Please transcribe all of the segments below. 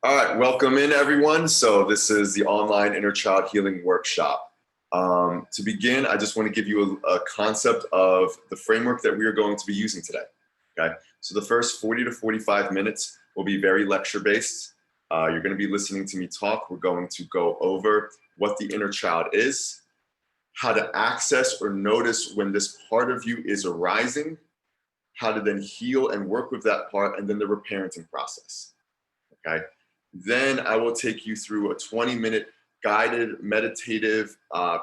All right, welcome in everyone. So this is the online inner child healing workshop. To begin, I just want to give you a concept of the framework that we are going to be using today. Okay, so the first 40 to 45 minutes will be very lecture based. You're going to be listening to me talk. We're going to go over what the inner child is, how to access or notice when this part of you is arising, how to then heal and work with that part, and then the reparenting process. Okay. Then I will take you through a 20-minute guided meditative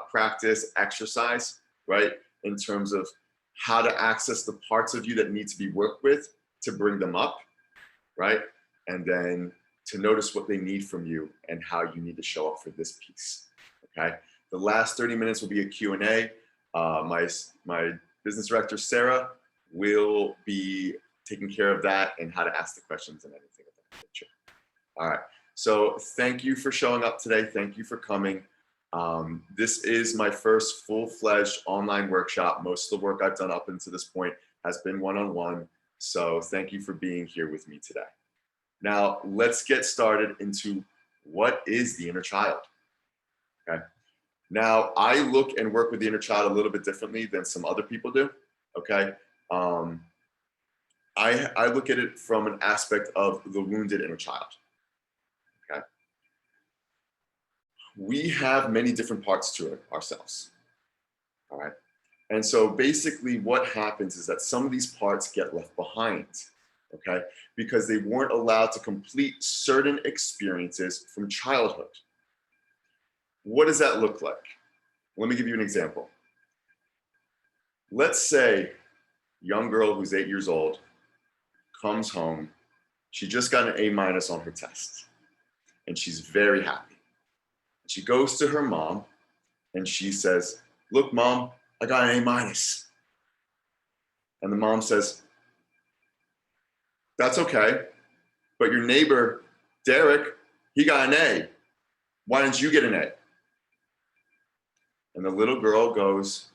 practice exercise, right? In terms of how to access the parts of you that need to be worked with to bring them up, right? And then to notice what they need from you and how you need to show up for this piece, okay? The last 30 minutes will be a Q&A. My business director, Sarah, will be taking care of that and how to ask the questions and anything of that nature. All right, so thank you for showing up today. Thank you for coming. This is my first full-fledged online workshop. Most of the work I've done up until this point has been one-on-one. So thank you for being here with me today. Now, let's get started into what is the inner child, okay? Now, I look and work with the inner child a little bit differently than some other people do, okay? I look at it from an aspect of the wounded inner child. Okay. We have many different parts to it ourselves. All right. And so basically what happens is that some of these parts get left behind, okay, because they weren't allowed to complete certain experiences from childhood. What does that look like? Let me give you an example. Let's say a young girl who's 8 years old comes home. She just got an A- on her test. And she's very happy. She goes to her mom and she says, "Look, Mom, I got an A-." And the mom says, "That's okay, but your neighbor, Derek, he got an A. Why didn't you get an A?" And the little girl goes,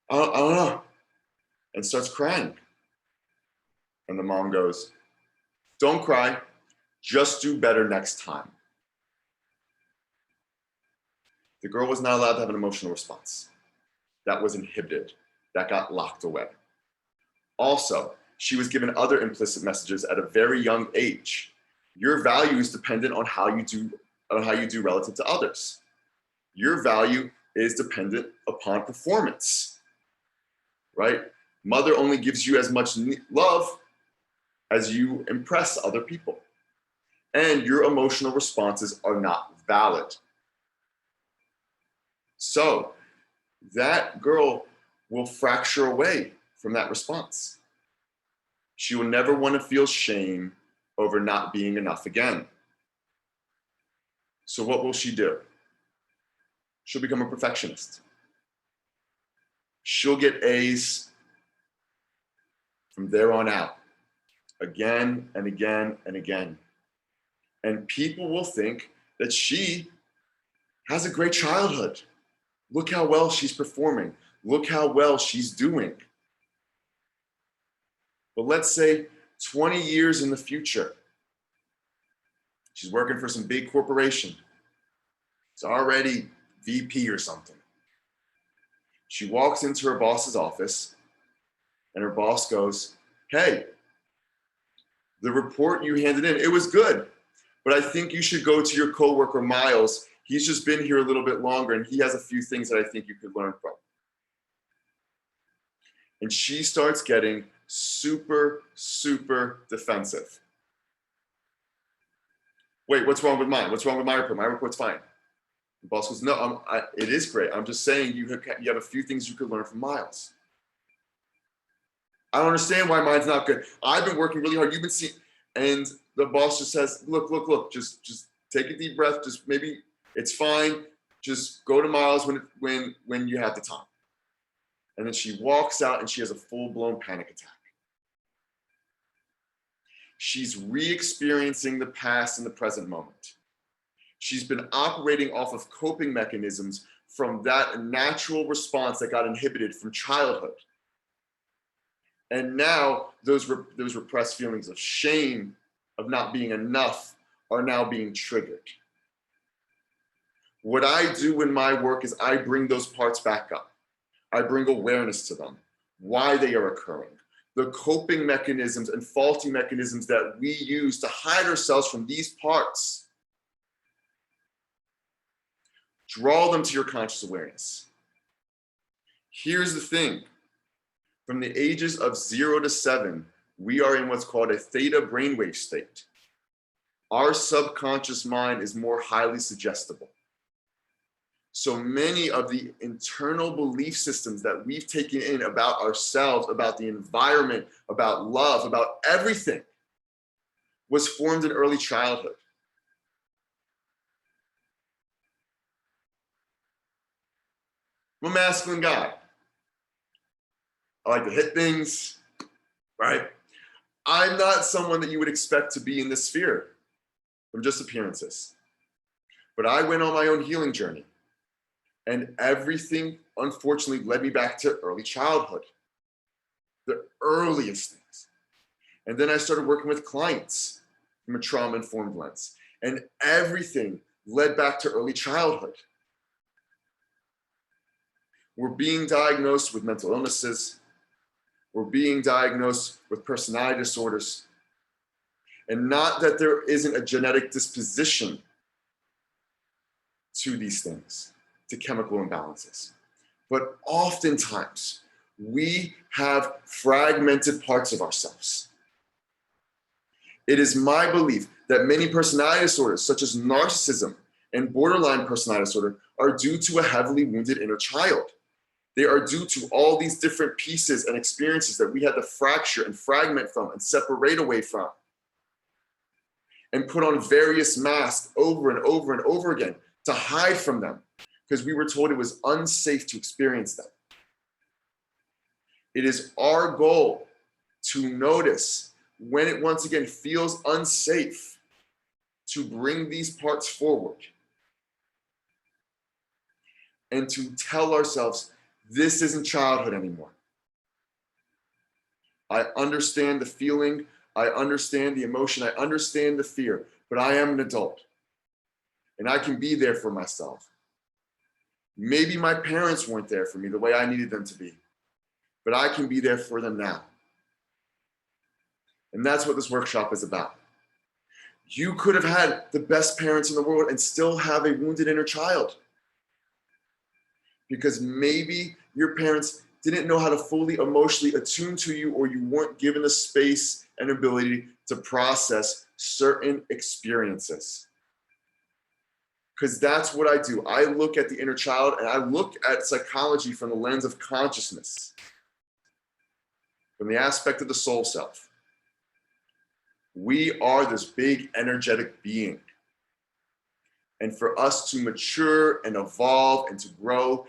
I don't know, and starts crying. And the mom goes, "Don't cry, just do better next time." The girl was not allowed to have an emotional response. That was inhibited. That got locked away. Also, she was given other implicit messages at a very young age. Your value is dependent on how you do relative to others. Your value is dependent upon performance, right? Mother only gives you as much love as you impress other people. And your emotional responses are not valid. So that girl will fracture away from that response. She will never want to feel shame over not being enough again. So what will she do? She'll become a perfectionist. She'll get A's from there on out, again and again and again. And people will think that she has a great childhood. Look how well she's performing. Look how well she's doing. But let's say 20 years in the future, she's working for some big corporation. It's already VP or something. She walks into her boss's office and her boss goes, "Hey, the report you handed in, it was good, but I think you should go to your coworker, Miles. He's just been here a little bit longer and he has a few things that I think you could learn from." And she starts getting super, super defensive. "Wait, what's wrong with mine? What's wrong with my report? My report's fine." The boss goes, "No, it is great. I'm just saying you have a few things you could learn from Miles." "I don't understand why mine's not good. I've been working really hard. You've been seeing," and the boss just says, look, just take a deep breath. Just maybe it's fine. Just go to Miles when you have the time. And then she walks out and she has a full-blown panic attack. She's re-experiencing the past in the present moment. She's been operating off of coping mechanisms from that natural response that got inhibited from childhood. And now those repressed feelings of shame, of not being enough, are now being triggered. What I do in my work is I bring those parts back up. I bring awareness to them, why they are occurring, the coping mechanisms and faulty mechanisms that we use to hide ourselves from these parts. Draw them to your conscious awareness. Here's the thing. From the ages of 0 to 7, we are in what's called a theta brainwave state. Our subconscious mind is more highly suggestible. So many of the internal belief systems that we've taken in about ourselves, about the environment, about love, about everything was formed in early childhood. I'm a masculine guy. I like to hit things, right? I'm not someone that you would expect to be in this sphere from just appearances. But I went on my own healing journey. And everything, unfortunately, led me back to early childhood, the earliest things. And then I started working with clients from a trauma-informed lens. And everything led back to early childhood. We're being diagnosed with mental illnesses. We're being diagnosed with personality disorders. And not that there isn't a genetic disposition to these things, to chemical imbalances. But oftentimes, we have fragmented parts of ourselves. It is my belief that many personality disorders, such as narcissism and borderline personality disorder, are due to a heavily wounded inner child. They are due to all these different pieces and experiences that we had to fracture and fragment from and separate away from, and put on various masks over and over and over again to hide from them, because we were told it was unsafe to experience them. It is our goal to notice when it once again feels unsafe to bring these parts forward and to tell ourselves, this isn't childhood anymore. I understand the feeling, I understand the emotion, I understand the fear, but I am an adult and I can be there for myself. Maybe my parents weren't there for me the way I needed them to be, but I can be there for them now. And that's what this workshop is about. You could have had the best parents in the world and still have a wounded inner child, because maybe your parents didn't know how to fully emotionally attune to you, or you weren't given the space and ability to process certain experiences. Because that's what I do. I look at the inner child and I look at psychology from the lens of consciousness, from the aspect of the soul self. We are this big energetic being. And for us to mature and evolve and to grow,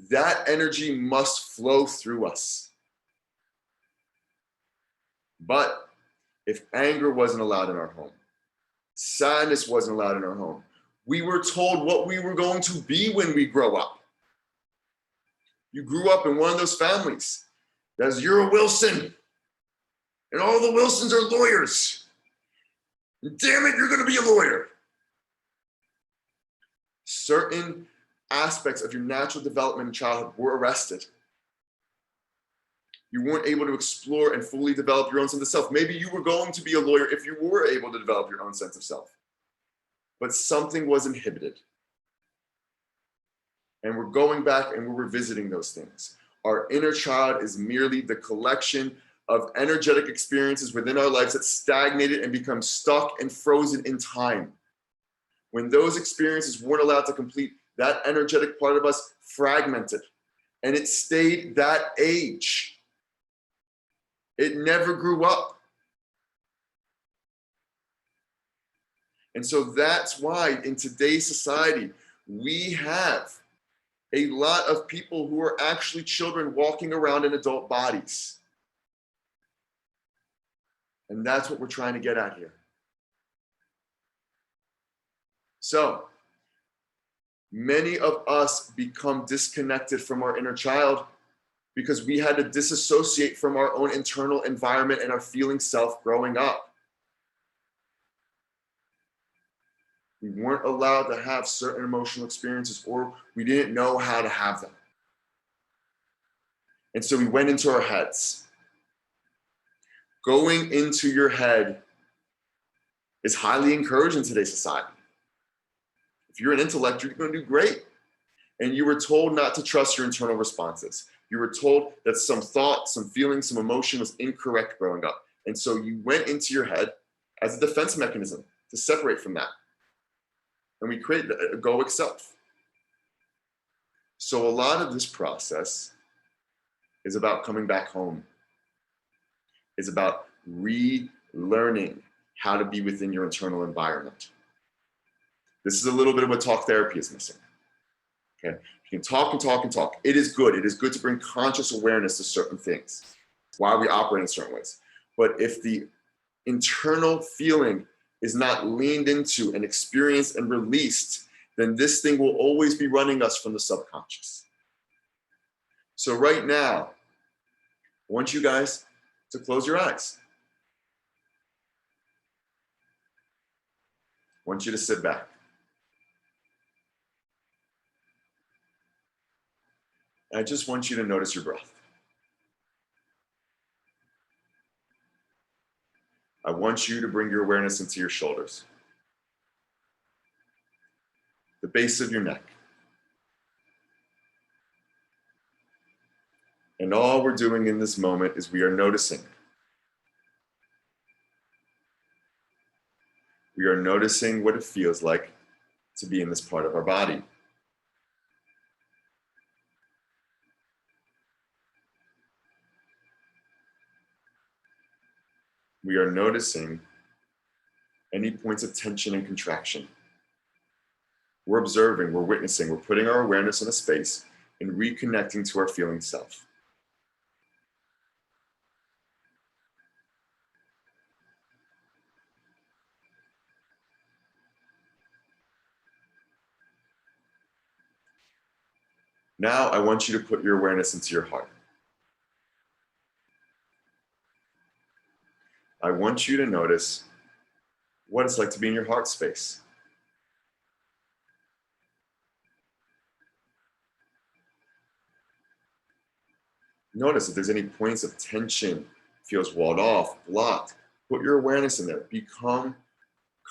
that energy must flow through us. But if anger wasn't allowed in our home, sadness wasn't allowed in our home, we were told what we were going to be when we grow up. You grew up in one of those families that's, you're a Wilson, and all the Wilsons are lawyers. And damn it, you're going to be a lawyer. Certain aspects of your natural development in childhood were arrested. You weren't able to explore and fully develop your own sense of self. Maybe you were going to be a lawyer if you were able to develop your own sense of self, but something was inhibited. And we're going back and we're revisiting those things. Our inner child is merely the collection of energetic experiences within our lives that stagnated and become stuck and frozen in time. When those experiences weren't allowed to complete, that energetic part of us fragmented, and it stayed that age. It never grew up. And so that's why in today's society, we have a lot of people who are actually children walking around in adult bodies. And that's what we're trying to get at here. So many of us become disconnected from our inner child because we had to disassociate from our own internal environment and our feeling self growing up. We weren't allowed to have certain emotional experiences, or we didn't know how to have them. And so we went into our heads. Going into your head is highly encouraged in today's society. If you're an intellect, you're going to do great. And you were told not to trust your internal responses. You were told that some thought, some feeling, some emotion was incorrect growing up. And so you went into your head as a defense mechanism to separate from that. And we create a egoic self. So a lot of this process is about coming back home. It's about relearning how to be within your internal environment. This is a little bit of what talk therapy is missing. Okay, you can talk and talk and talk. It is good. It is good to bring conscious awareness to certain things, why we operate in certain ways. But if the internal feeling is not leaned into and experienced and released, then this thing will always be running us from the subconscious. So right now, I want you guys to close your eyes. I want you to sit back. I just want you to notice your breath. I want you to bring your awareness into your shoulders, the base of your neck. And all we're doing in this moment is we are noticing. We are noticing what it feels like to be in this part of our body. We are noticing any points of tension and contraction. We're observing, we're witnessing, we're putting our awareness in a space and reconnecting to our feeling self. Now I want you to put your awareness into your heart. I want you to notice what it's like to be in your heart space. Notice if there's any points of tension, feels walled off, blocked. Put your awareness in there. Become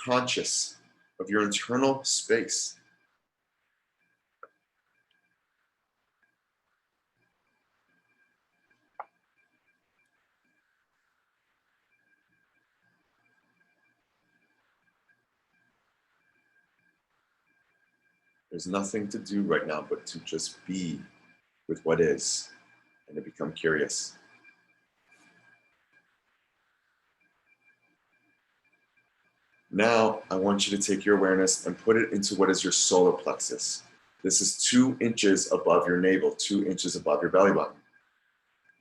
conscious of your internal space. There's nothing to do right now but to just be with what is and to become curious. Now, I want you to take your awareness and put it into what is your solar plexus. This is 2 inches above your navel, 2 inches above your belly button.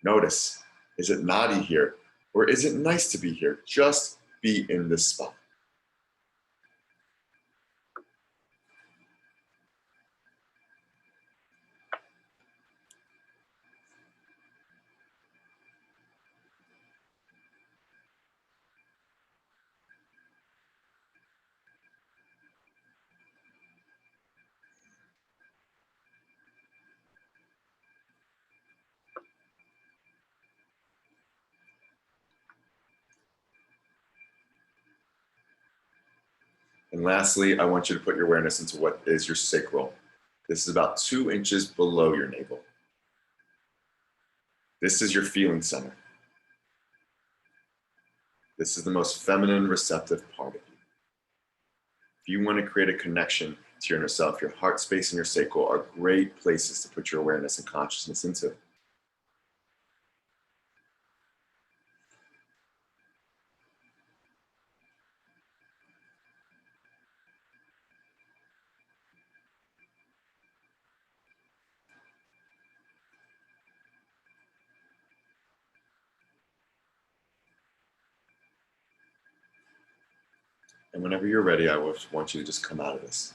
Notice, is it naughty here? Or is it nice to be here? Just be in this spot. And lastly, I want you to put your awareness into what is your sacral. This is about 2 inches below your navel. This is your feeling center. This is the most feminine, receptive part of you. If you want to create a connection to your inner self, your heart space and your sacral are great places to put your awareness and consciousness into. And whenever you're ready, I want you to just come out of this.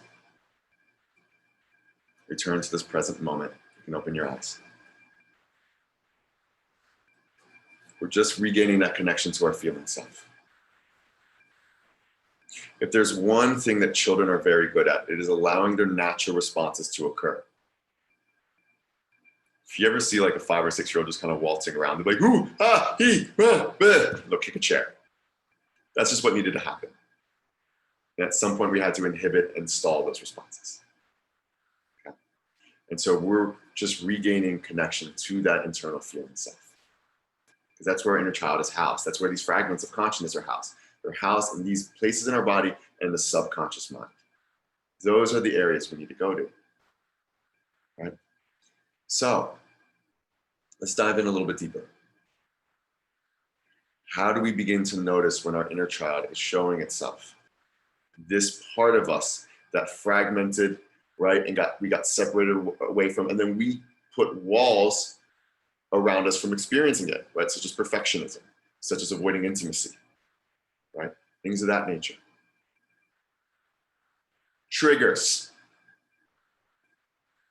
Return to this present moment. You can open your eyes. We're just regaining that connection to our feeling self. If there's one thing that children are very good at, it is allowing their natural responses to occur. If you ever see like a 5 or 6 year old just kind of waltzing around, they're like, ooh, ah, he, ah, bleh. They'll kick a chair. That's just what needed to happen. And at some point we had to inhibit and stall those responses. Okay? And so we're just regaining connection to that internal feeling self. Because that's where our inner child is housed. That's where these fragments of consciousness are housed. They're housed in these places in our body and the subconscious mind. Those are the areas we need to go to. Right? So let's dive in a little bit deeper. How do we begin to notice when our inner child is showing itself? This part of us that fragmented, right, and we got separated away from, and then we put walls around us from experiencing it, right? Such as perfectionism, such as avoiding intimacy, right? Things of that nature. Triggers.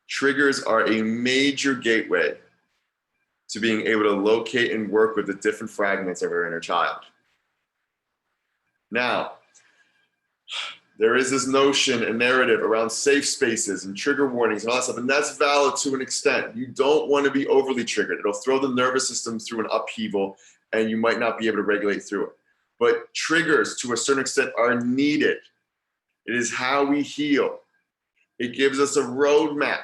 Triggers are a major gateway to being able to locate and work with the different fragments of our inner child. Now, there is this notion and narrative around safe spaces and trigger warnings and all that stuff, and that's valid to an extent. You don't want to be overly triggered. It'll throw the nervous system through an upheaval, and you might not be able to regulate through it. But triggers, to a certain extent, are needed. It is how we heal. It gives us a roadmap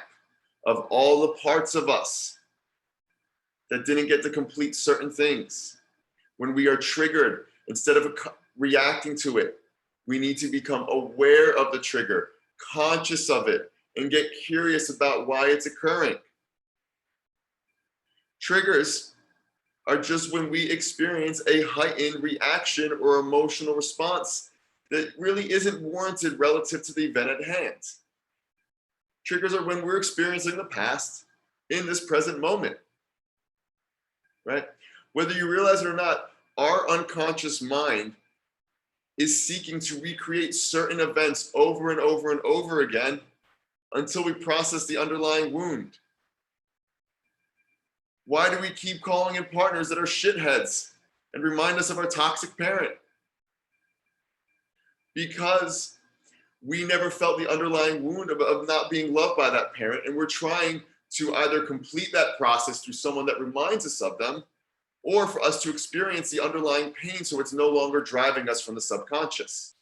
of all the parts of us that didn't get to complete certain things. When we are triggered, instead of reacting to it, we need to become aware of the trigger, conscious of it, and get curious about why it's occurring. Triggers are just when we experience a heightened reaction or emotional response that really isn't warranted relative to the event at hand. Triggers are when we're experiencing the past in this present moment, right? Whether you realize it or not, our unconscious mind is seeking to recreate certain events over and over and over again until we process the underlying wound. Why do we keep calling in partners that are shitheads and remind us of our toxic parent? Because we never felt the underlying wound of not being loved by that parent, and we're trying to either complete that process through someone that reminds us of them, or for us to experience the underlying pain so it's no longer driving us from the subconscious.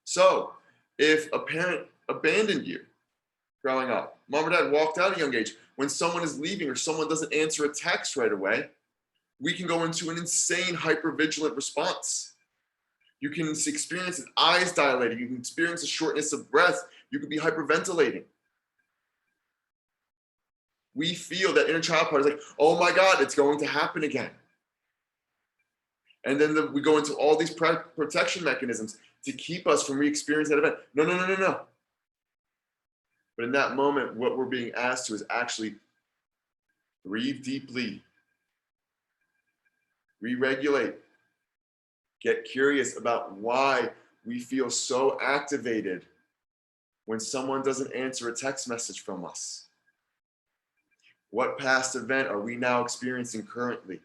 So if a parent abandoned you growing up, mom or dad walked out at a young age, when someone is leaving or someone doesn't answer a text right away, we can go into an insane hypervigilant response. You can experience eyes dilating, you can experience a shortness of breath, you could be hyperventilating. We feel that inner child part is like, oh my God, it's going to happen again. And then we go into all these protection mechanisms to keep us from re-experiencing that event. No. But in that moment, what we're being asked to is actually breathe deeply, re-regulate, get curious about why we feel so activated when someone doesn't answer a text message from us. What past event are we now experiencing currently?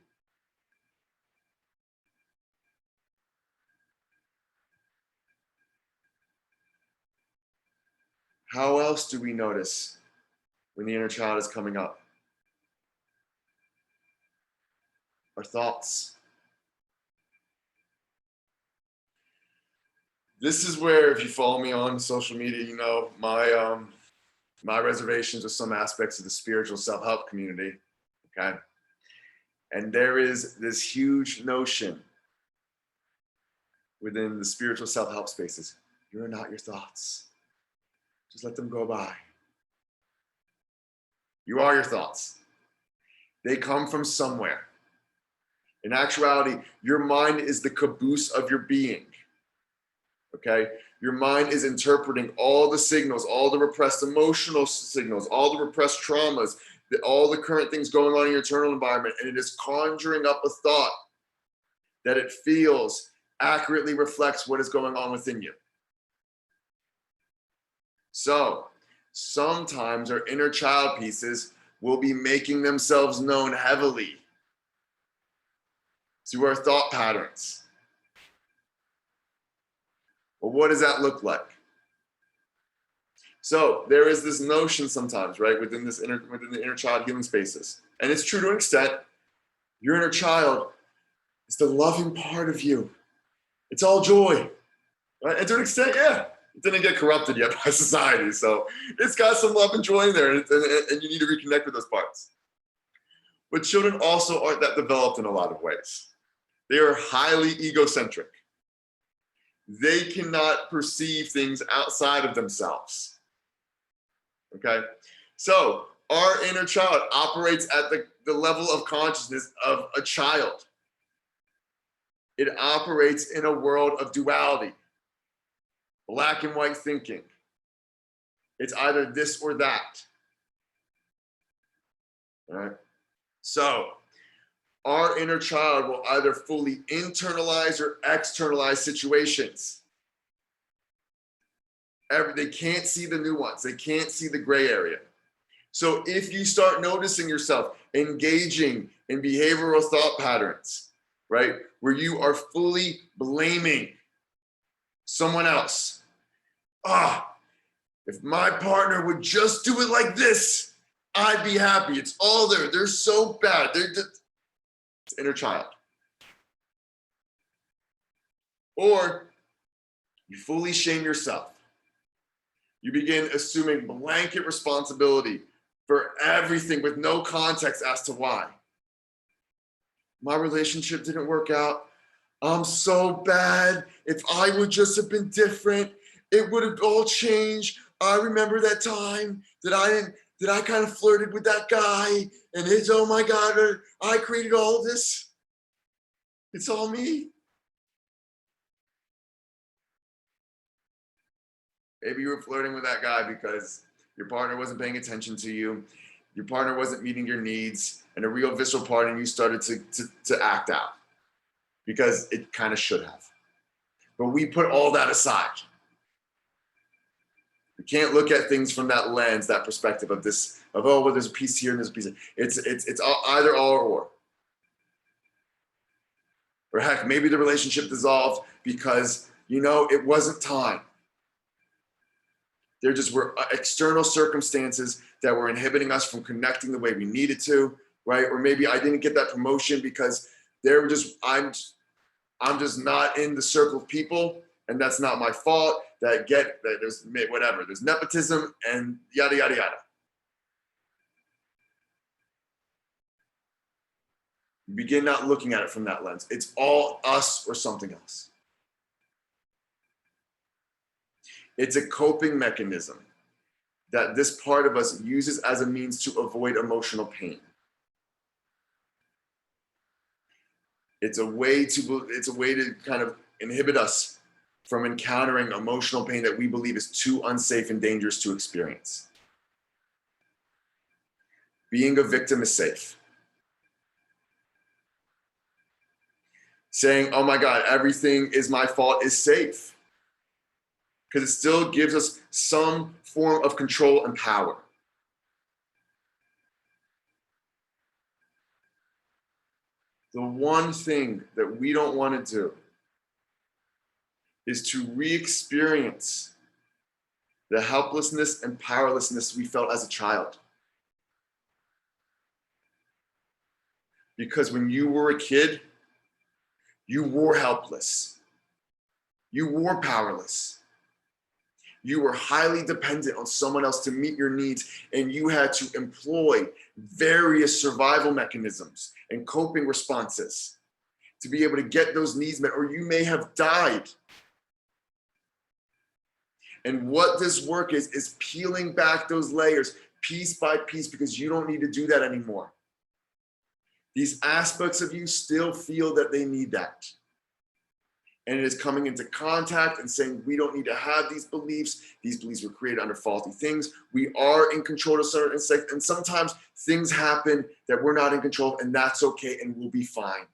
How else do we notice when the inner child is coming up? Our thoughts. This is where, if you follow me on social media, you know my reservations with some aspects of the spiritual self-help community, okay? And there is this huge notion within the spiritual self-help spaces. You're not your thoughts. Just let them go by. You are your thoughts. They come from somewhere. In actuality, your mind is the caboose of your being, okay? Your mind is interpreting all the signals, all the repressed emotional signals, all the repressed traumas, all the current things going on in your internal environment, and it is conjuring up a thought that it feels accurately reflects what is going on within you. So sometimes our inner child pieces will be making themselves known heavily through our thought patterns. Well, what does that look like? So there is this notion sometimes, right, within the inner child healing spaces, and it's true to an extent. Your inner child is the loving part of you. It's all joy, right? And to an extent, yeah, it didn't get corrupted yet by society, so it's got some love and joy in there, and you need to reconnect with those parts. But children also aren't that developed in a lot of ways. They are highly egocentric. They cannot perceive things outside of themselves. Okay, so our inner child operates at the level of consciousness of a child. It operates in a world of duality, black and white thinking. It's either this or that. All right, so our inner child will either fully internalize or externalize situations. They can't see the nuance. They can't see the gray area. So if you start noticing yourself engaging in behavioral thought patterns, right, where you are fully blaming someone else. If my partner would just do it like this, I'd be happy. It's all there. They're so bad. It's inner child. Or you fully shame yourself. You begin assuming blanket responsibility for everything with no context as to why. My relationship didn't work out. I'm so bad. If I would just have been different, it would have all changed. I remember that time that I kind of flirted with that guy, and it's, oh my God, I created all of this. It's all me. Maybe you were flirting with that guy because your partner wasn't paying attention to you. Your partner wasn't meeting your needs, and a real visceral part in you started to act out because it kind of should have. But we put all that aside. We can't look at things from that lens, that perspective of this, of, oh, well, there's a piece here and there's a piece here. It's either all or. Or heck, maybe the relationship dissolved because, it wasn't time. There just were external circumstances that were inhibiting us from connecting the way we needed to, right? Or maybe I didn't get that promotion because I'm just not in the circle of people, and that's not my fault. That there's whatever. There's nepotism and yada, yada, yada. You begin not looking at it from that lens. It's all us or something else. It's a coping mechanism that this part of us uses as a means to avoid emotional pain. It's a way to kind of inhibit us from encountering emotional pain that we believe is too unsafe and dangerous to experience. Being a victim is safe. Saying, oh my God, everything is my fault is safe. Because it still gives us some form of control and power. The one thing that we don't want to do is to re-experience the helplessness and powerlessness we felt as a child. Because when you were a kid, you were helpless. You were powerless. You were highly dependent on someone else to meet your needs, and you had to employ various survival mechanisms and coping responses to be able to get those needs met, or you may have died. And what this work is peeling back those layers piece by piece, because you don't need to do that anymore. These aspects of you still feel that they need that. And it is coming into contact and saying, we don't need to have these beliefs. These beliefs were created under faulty things. We are in control of certain insects. And sometimes things happen that we're not in control of, and that's okay, and we'll be fine.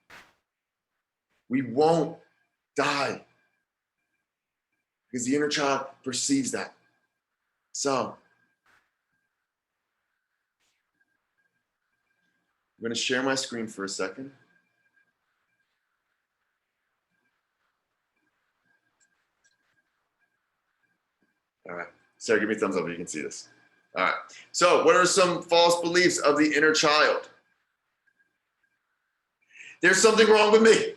We won't die because the inner child perceives that. So I'm going to share my screen for a second. All right. Sarah, give me a thumbs up if you can see this. All right. So what are some false beliefs of the inner child? There's something wrong with me.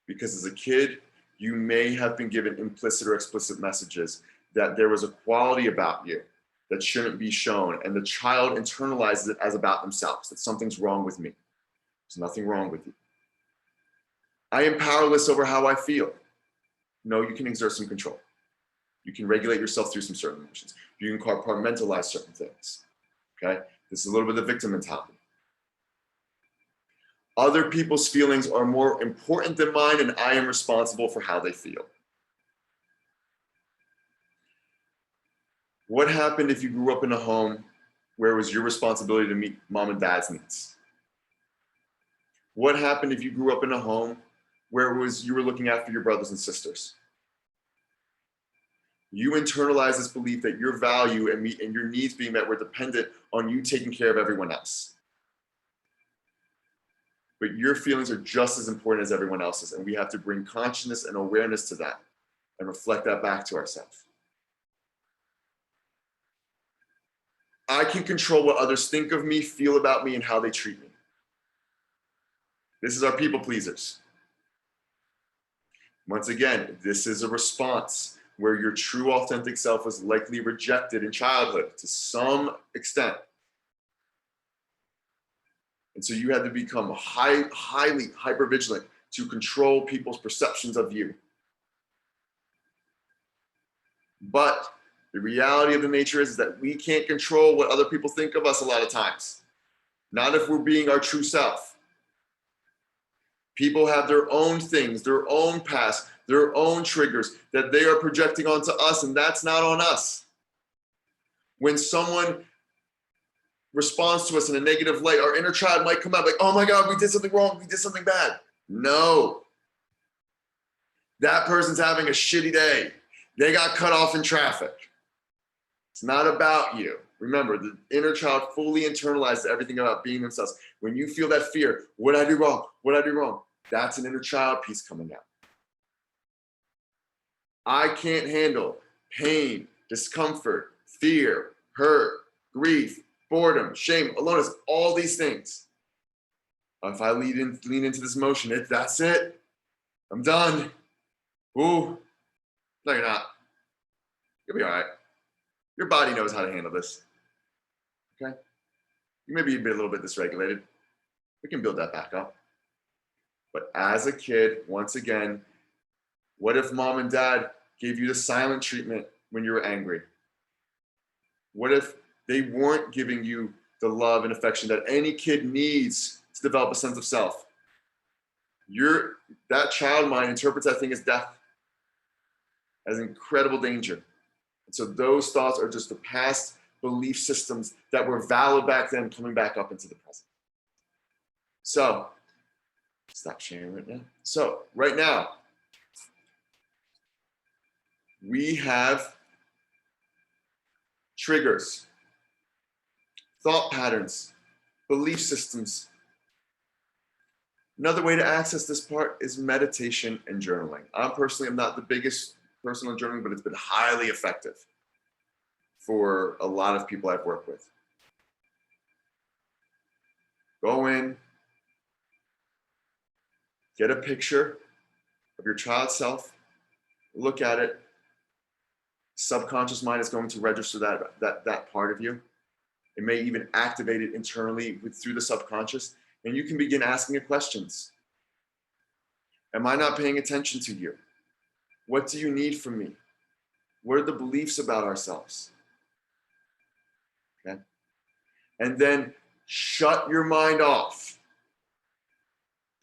Because as a kid, you may have been given implicit or explicit messages that there was a quality about you that shouldn't be shown. And the child internalizes it as about themselves, that something's wrong with me. There's nothing wrong with you. I am powerless over how I feel. No, you can exert some control. You can regulate yourself through some certain emotions. You can compartmentalize certain things. Okay? This is a little bit of the victim mentality. Other people's feelings are more important than mine, and I am responsible for how they feel. What happened if you grew up in a home where it was your responsibility to meet mom and dad's needs? What happened if you grew up in a home where it was you were looking after your brothers and sisters? You internalize this belief that your value and your needs being met were dependent on you taking care of everyone else. But your feelings are just as important as everyone else's, and we have to bring consciousness and awareness to that and reflect that back to ourselves. I can control what others think of me, feel about me, and how they treat me. This is our people pleasers. Once again, this is a response where your true authentic self was likely rejected in childhood to some extent. And so you had to become highly hypervigilant to control people's perceptions of you. But the reality of the nature is that we can't control what other people think of us a lot of times. Not if we're being our true self. People have their own things, their own past, their own triggers that they are projecting onto us, and that's not on us. When someone responds to us in a negative light, our inner child might come out like, oh my God, we did something wrong, we did something bad. No. That person's having a shitty day. They got cut off in traffic. It's not about you. Remember, the inner child fully internalizes everything about being themselves. When you feel that fear, what did I do wrong? What did I do wrong? That's an inner child piece coming out. I can't handle pain, discomfort, fear, hurt, grief, boredom, shame, aloneness, all these things. If I lean into this emotion, that's it. I'm done. Ooh. No, you're not. You'll be all right. Your body knows how to handle this. Okay? You may be a little bit dysregulated. We can build that back up. But as a kid, once again, what if mom and dad gave you the silent treatment when you were angry? What if they weren't giving you the love and affection that any kid needs to develop a sense of self? That child mind interprets that thing as death, as incredible danger. And so those thoughts are just the past belief systems that were valid back then coming back up into the present. So, stop sharing right now. So, right now, we have triggers, thought patterns, belief systems. Another way to access this part is meditation and journaling. I personally am not the biggest person on journaling, but it's been highly effective for a lot of people I've worked with. Go in, get a picture of your child self, look at it. Subconscious mind is going to register that part of you. It may even activate it internally through the subconscious, and you can begin asking it questions. Am I not paying attention to you? What do you need from me? What are the beliefs about ourselves? Okay. And then shut your mind off.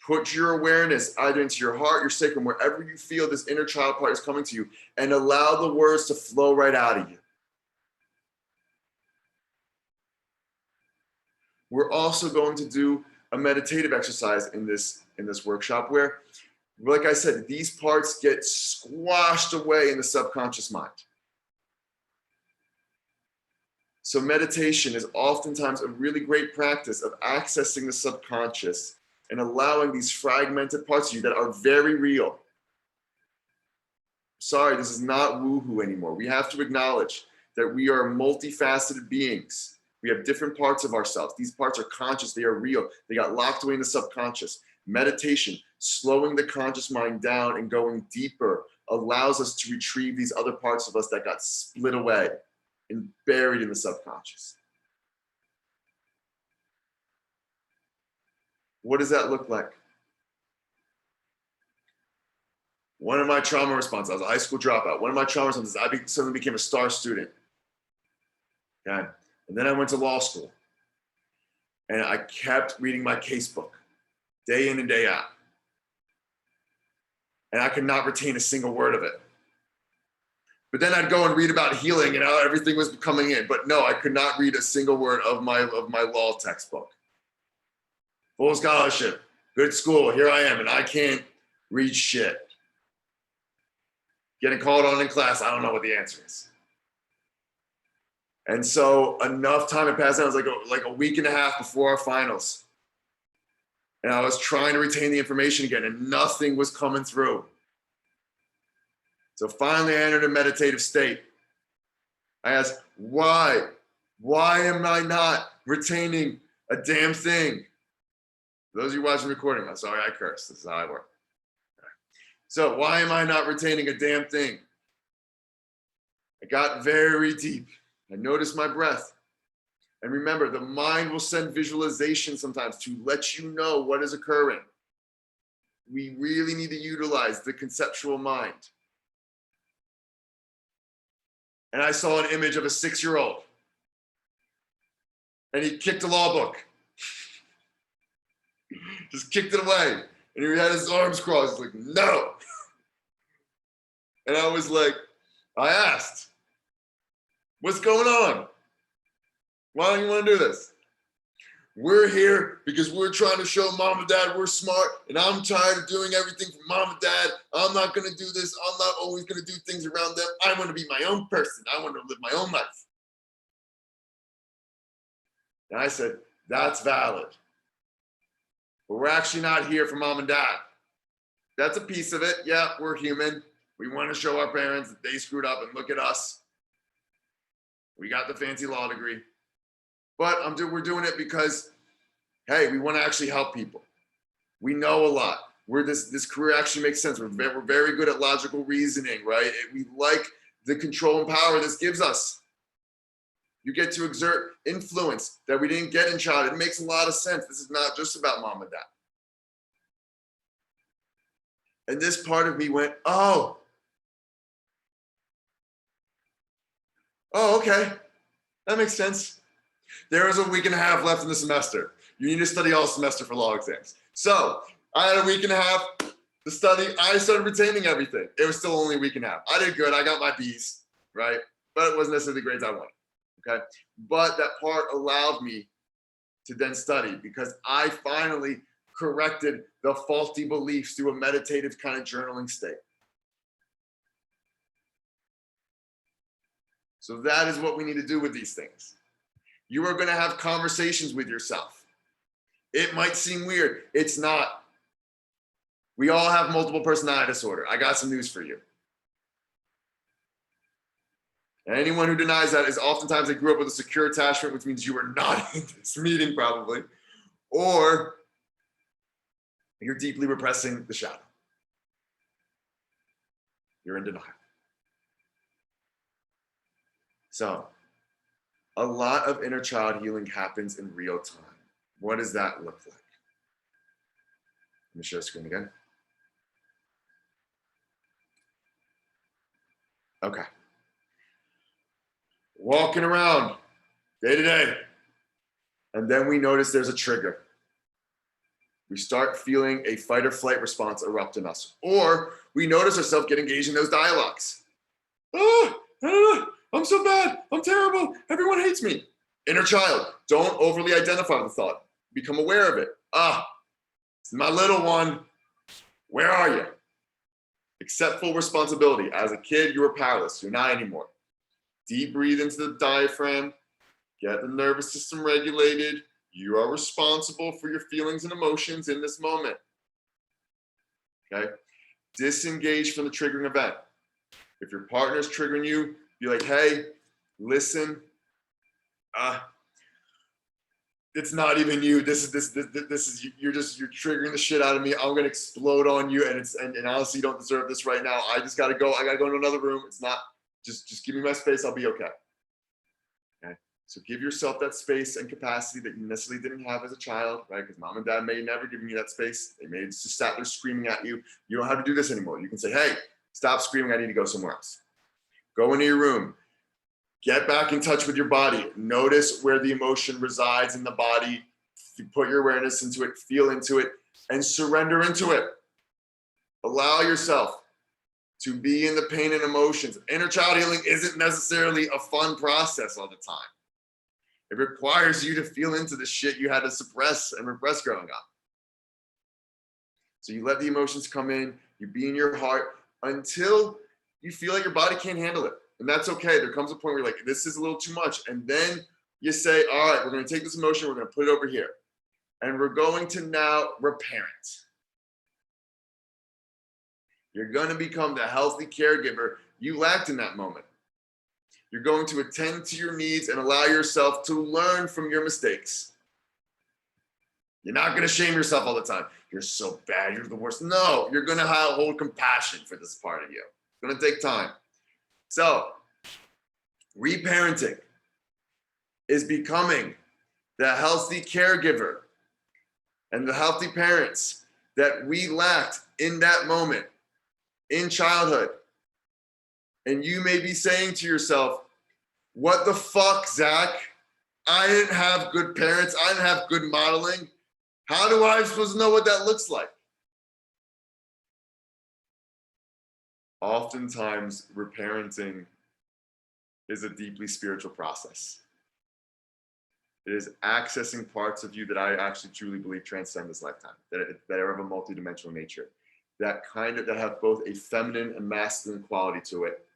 Put your awareness either into your heart, your sacrum, wherever you feel this inner child part is coming to you, and allow the words to flow right out of you. We're also going to do a meditative exercise in this workshop where, like I said, these parts get squashed away in the subconscious mind. So meditation is oftentimes a really great practice of accessing the subconscious and allowing these fragmented parts of you that are very real sorry, this is not woohoo anymore. We have to acknowledge that we are multifaceted beings. We have different parts of ourselves. These parts are conscious, they are real. They got locked away in the subconscious. Meditation, slowing the conscious mind down and going deeper, allows us to retrieve these other parts of us that got split away and buried in the subconscious. What does that look like? One of my trauma responses, I was a high school dropout. One of my trauma responses, I suddenly became a star student. Okay. And then I went to law school. And I kept reading my casebook day in and day out. And I could not retain a single word of it. But then I'd go and read about healing and how everything was coming in. But no, I could not read a single word of my law textbook. Full scholarship, good school, here I am, and I can't read shit. Getting called on in class, I don't know what the answer is. And so enough time had passed, it was like a week and a half before our finals. And I was trying to retain the information again, and nothing was coming through. So finally I entered a meditative state. I asked, why? Why am I not retaining a damn thing? For those of you watching the recording, I'm sorry I cursed. This is how I work. So why am I not retaining a damn thing? I got very deep. I noticed my breath. And remember, the mind will send visualization sometimes to let you know what is occurring. We really need to utilize the conceptual mind. And I saw an image of a 6-year-old. And he kicked a law book. Just kicked it away. And he had his arms crossed. He's like, no. And I was like, I asked, what's going on? Why don't you want to do this? We're here because we're trying to show mom and dad we're smart, and I'm tired of doing everything for mom and dad. I'm not going to do this. I'm not always going to do things around them. I want to be my own person. I want to live my own life. And I said, that's valid. But we're actually not here for mom and dad. That's a piece of it. Yeah, we're human. We want to show our parents that they screwed up and look at us. We got the fancy law degree. But we're doing it because, hey, we want to actually help people. We know a lot. This career actually makes sense. We're very good at logical reasoning, right? We like the control and power this gives us. You get to exert influence that we didn't get in childhood. It makes a lot of sense. This is not just about mom and dad. And this part of me went, oh, okay, that makes sense. There is a week and a half left in the semester. You need to study all semester for law exams. So I had a week and a half to study. I started retaining everything. It was still only a week and a half. I did good. I got my B's, right? But it wasn't necessarily the grades I wanted, okay? But that part allowed me to then study because I finally corrected the faulty beliefs through a meditative kind of journaling state. So that is what we need to do with these things. You are going to have conversations with yourself. It might seem weird. It's not. We all have multiple personality disorder. I got some news for you. And anyone who denies that is oftentimes they grew up with a secure attachment, which means you are not in this meeting probably, or you're deeply repressing the shadow. You're in denial. So a lot of inner child healing happens in real time. What does that look like? Let me share the screen again. Okay. Walking around day to day. And then we notice there's a trigger. We start feeling a fight or flight response erupt in us. Or we notice ourselves get engaged in those dialogues. I'm so bad. I'm terrible. Everyone hates me. Inner child. Don't overly identify with the thought. Become aware of it. It's my little one. Where are you? Accept full responsibility. As a kid, you were powerless. You're not anymore. Deep breathe into the diaphragm. Get the nervous system regulated. You are responsible for your feelings and emotions in this moment. Okay? Disengage from the triggering event. If your partner's triggering you, be like, hey, listen, it's not even you. This is you're triggering the shit out of me. I'm gonna explode on you, and honestly, you don't deserve this right now. I just gotta go. I gotta go to another room. It's not just give me my space. I'll be okay. Okay. So give yourself that space and capacity that you necessarily didn't have as a child, right? Because mom and dad may never give you that space. They may just sat there screaming at you. You don't have to do this anymore. You can say, hey, stop screaming. I need to go somewhere else. Go into your room. Get back in touch with your body. Notice where the emotion resides in the body. You put your awareness into it, feel into it, and surrender into it. Allow yourself to be in the pain and emotions. Inner child healing isn't necessarily a fun process all the time. It requires you to feel into the shit you had to suppress and repress growing up. So you let the emotions come in, you be in your heart until you feel like your body can't handle it. And that's okay. There comes a point where you're like, this is a little too much. And then you say, all right, we're going to take this emotion, we're going to put it over here. And we're going to now reparent. You're going to become the healthy caregiver you lacked in that moment. You're going to attend to your needs and allow yourself to learn from your mistakes. You're not going to shame yourself all the time. You're so bad, you're the worst. No, you're going to hold compassion for this part of you. It's going to take time. So, reparenting is becoming the healthy caregiver and the healthy parents that we lacked in that moment in childhood. And you may be saying to yourself, what the fuck, Zach? I didn't have good parents. I didn't have good modeling. How do I supposed to know what that looks like? Oftentimes, reparenting is a deeply spiritual process. It is accessing parts of you that I actually truly believe transcend this lifetime, that are of a multidimensional nature, that have both a feminine and masculine quality to it,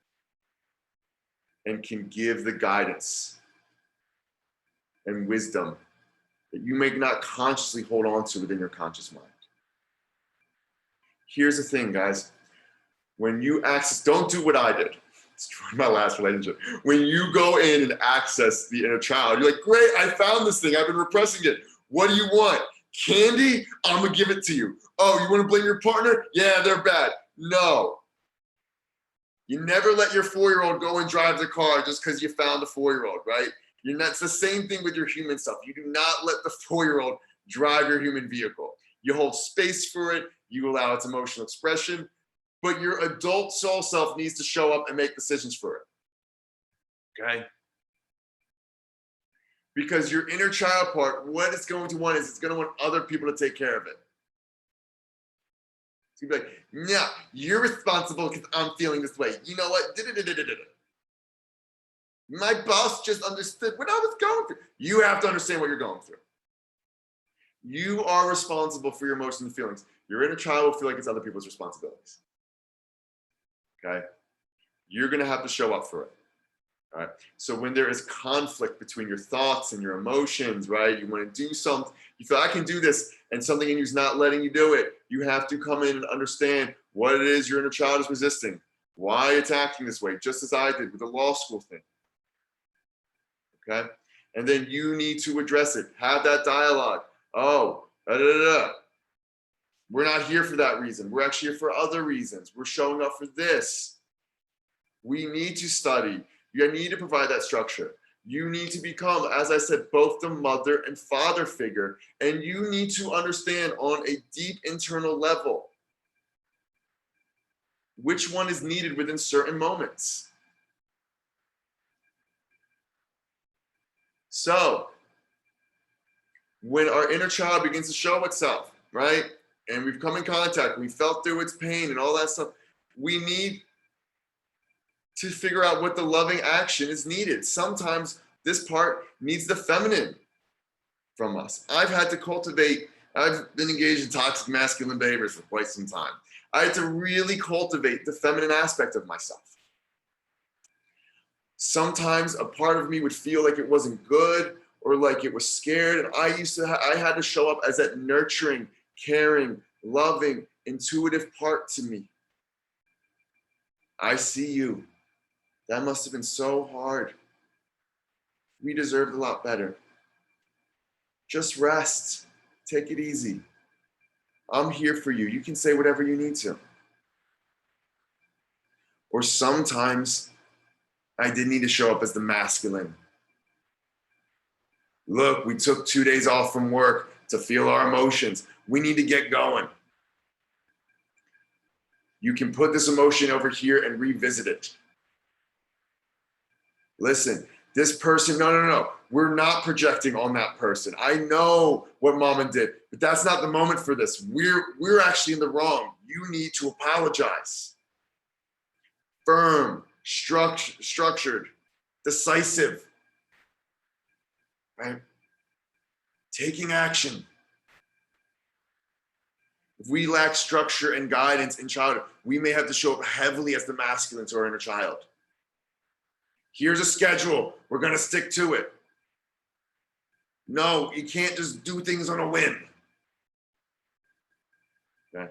and can give the guidance and wisdom that you may not consciously hold on to within your conscious mind. Here's the thing, guys. When you access, don't do what I did. It's my last relationship. When you go in and access the inner child, you're like, great, I found this thing. I've been repressing it. What do you want? Candy? I'm going to give it to you. Oh, you want to blame your partner? Yeah, they're bad. No. You never let your 4-year-old go and drive the car just because you found a 4-year-old, right? It's the same thing with your human stuff. You do not let the 4-year-old drive your human vehicle. You hold space for it. You allow its emotional expression. But your adult soul self needs to show up and make decisions for it. Okay? Because your inner child part, what it's going to want is it's going to want other people to take care of it. It's going to be like, no, you're responsible because I'm feeling this way. You know what? My boss just understood what I was going through. You have to understand what you're going through. You are responsible for your emotions and feelings. Your inner child will feel like it's other people's responsibilities. Okay? You're going to have to show up for it. All right? So when there is conflict between your thoughts and your emotions, right? You want to do something, you feel I can do this, and something in you is not letting you do it. You have to come in and understand what it is your inner child is resisting, why it's acting this way, just as I did with the law school thing. Okay? And then you need to address it. Have that dialogue. Oh, we're not here for that reason. We're actually here for other reasons. We're showing up for this. We need to study. You need to provide that structure. You need to become, as I said, both the mother and father figure. And you need to understand on a deep internal level which one is needed within certain moments. So, when our inner child begins to show itself, right? And we've come in contact, we felt through its pain and all that stuff, we need to figure out what the loving action is needed. Sometimes this part needs the feminine from us. I've been engaged in toxic masculine behaviors for quite some time. I had to really cultivate the feminine aspect of myself. Sometimes a part of me would feel like it wasn't good or like it was scared. And I had to show up as that nurturing, caring, loving, intuitive part to me. I see you. That must have been so hard. We deserved a lot better. Just rest. Take it easy. I'm here for you. You can say whatever you need to. Or sometimes I did need to show up as the masculine. Look, we took 2 days off from work to feel our emotions. We need to get going. You can put this emotion over here and revisit it. Listen, this person, no. We're not projecting on that person. I know what mama did, but that's not the moment for this. We're actually in the wrong. You need to apologize. Firm, structured, decisive, right? Taking action. If we lack structure and guidance in childhood, we may have to show up heavily as the masculine to our inner child. Here's a schedule. We're going to stick to it. No, you can't just do things on a whim. Okay.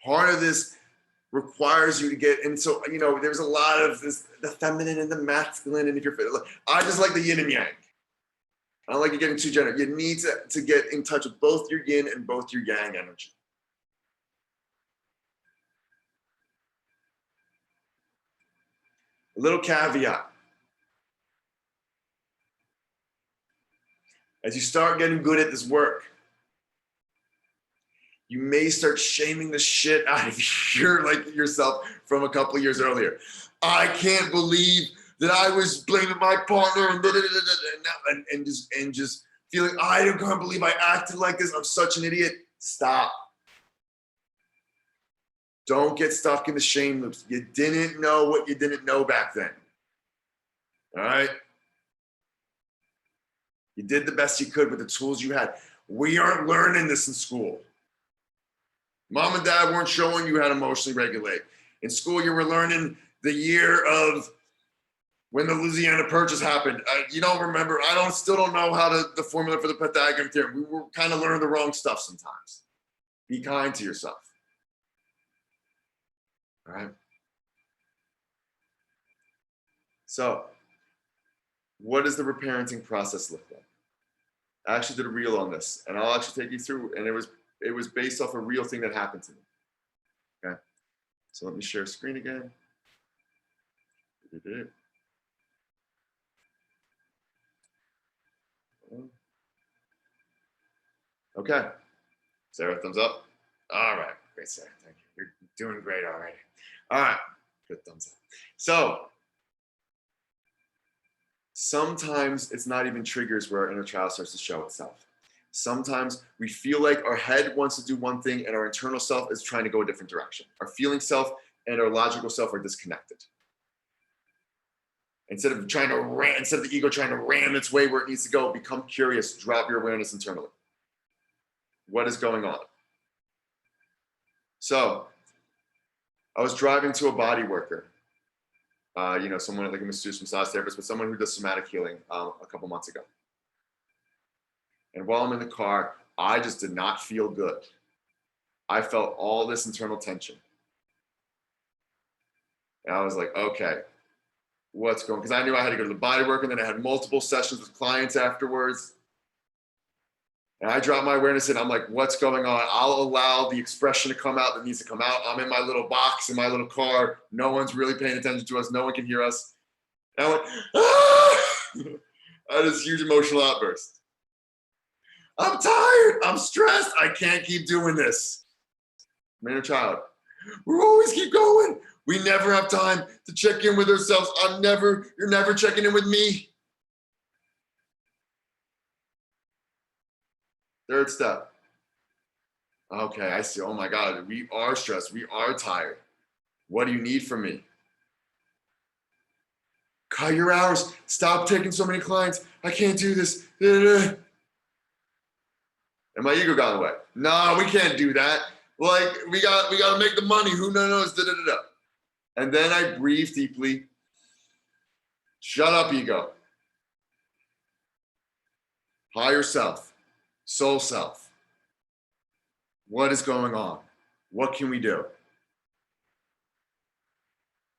Part of this requires you to get, and so, there's a lot of this, the feminine and the masculine, and if you're, I just like the yin and yang. I don't like you getting too general. You need to get in touch with both your yin and both your yang energy. A little caveat. As you start getting good at this work, you may start shaming the shit out of yourself from a couple of years earlier. I can't believe that I was blaming my partner and just feeling, I can't believe I acted like this. I'm such an idiot. Stop. Don't get stuck in the shame loops. You didn't know what you didn't know back then. All right? You did the best you could with the tools you had. We aren't learning this in school. Mom and dad weren't showing you how to emotionally regulate. In school, you were learning the year of when the Louisiana Purchase happened. You don't remember. Still don't know how the formula for the Pythagorean theorem. We were kind of learning the wrong stuff sometimes. Be kind to yourself. All right? So, what does the reparenting process look like? I actually did a reel on this, and I'll actually take you through, and it was based off a real thing that happened to me. Okay? So let me share screen again. Okay. Sarah, thumbs up. All right. Great, Sarah. Thank you. You're doing great already. All right. Good thumbs up. So sometimes it's not even triggers where our inner child starts to show itself. Sometimes we feel like our head wants to do one thing and our internal self is trying to go a different direction. Our feeling self and our logical self are disconnected. Instead of the ego trying to ram its way where it needs to go, become curious, drop your awareness internally. What is going on? So I was driving to a body worker, someone like a masseuse, massage therapist, but someone who does somatic healing a couple months ago. And while I'm in the car, I just did not feel good. I felt all this internal tension. And I was like, okay, what's going on? Because I knew I had to go to the body work, and then I had multiple sessions with clients afterwards. And I dropped my awareness in. I'm like, what's going on? I'll allow the expression to come out that needs to come out. I'm in my little box, in my little car. No one's really paying attention to us. No one can hear us. And I went, ah! I had this huge emotional outburst. I'm tired. I'm stressed. I can't keep doing this. My inner child. We always keep going. We never have time to check in with ourselves. You're never checking in with me. Third step. Okay, I see. Oh my God, we are stressed. We are tired. What do you need from me? Cut your hours. Stop taking so many clients. I can't do this. And my ego got in the way. No, we can't do that. Like, we got to make the money. Who knows? And then I breathe deeply. Shut up, ego. Higher self, soul self. What is going on? What can we do?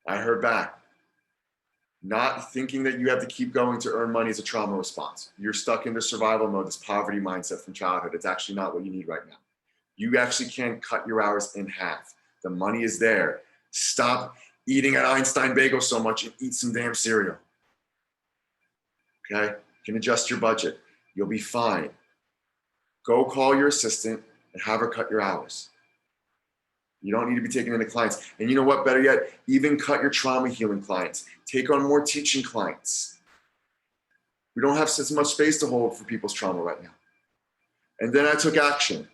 I heard back. Not thinking that you have to keep going to earn money is a trauma response. You're stuck in the survival mode, this poverty mindset from childhood. It's actually not what you need right now. You actually can cut your hours in half. The money is there. Stop eating at Einstein Bagel so much and eat some damn cereal. Okay? You can adjust your budget. You'll be fine. Go call your assistant and have her cut your hours. You don't need to be taking in the clients. And you know what? Better yet, even cut your trauma healing clients. Take on more teaching clients. We don't have as much space to hold for people's trauma right now. And then I took action.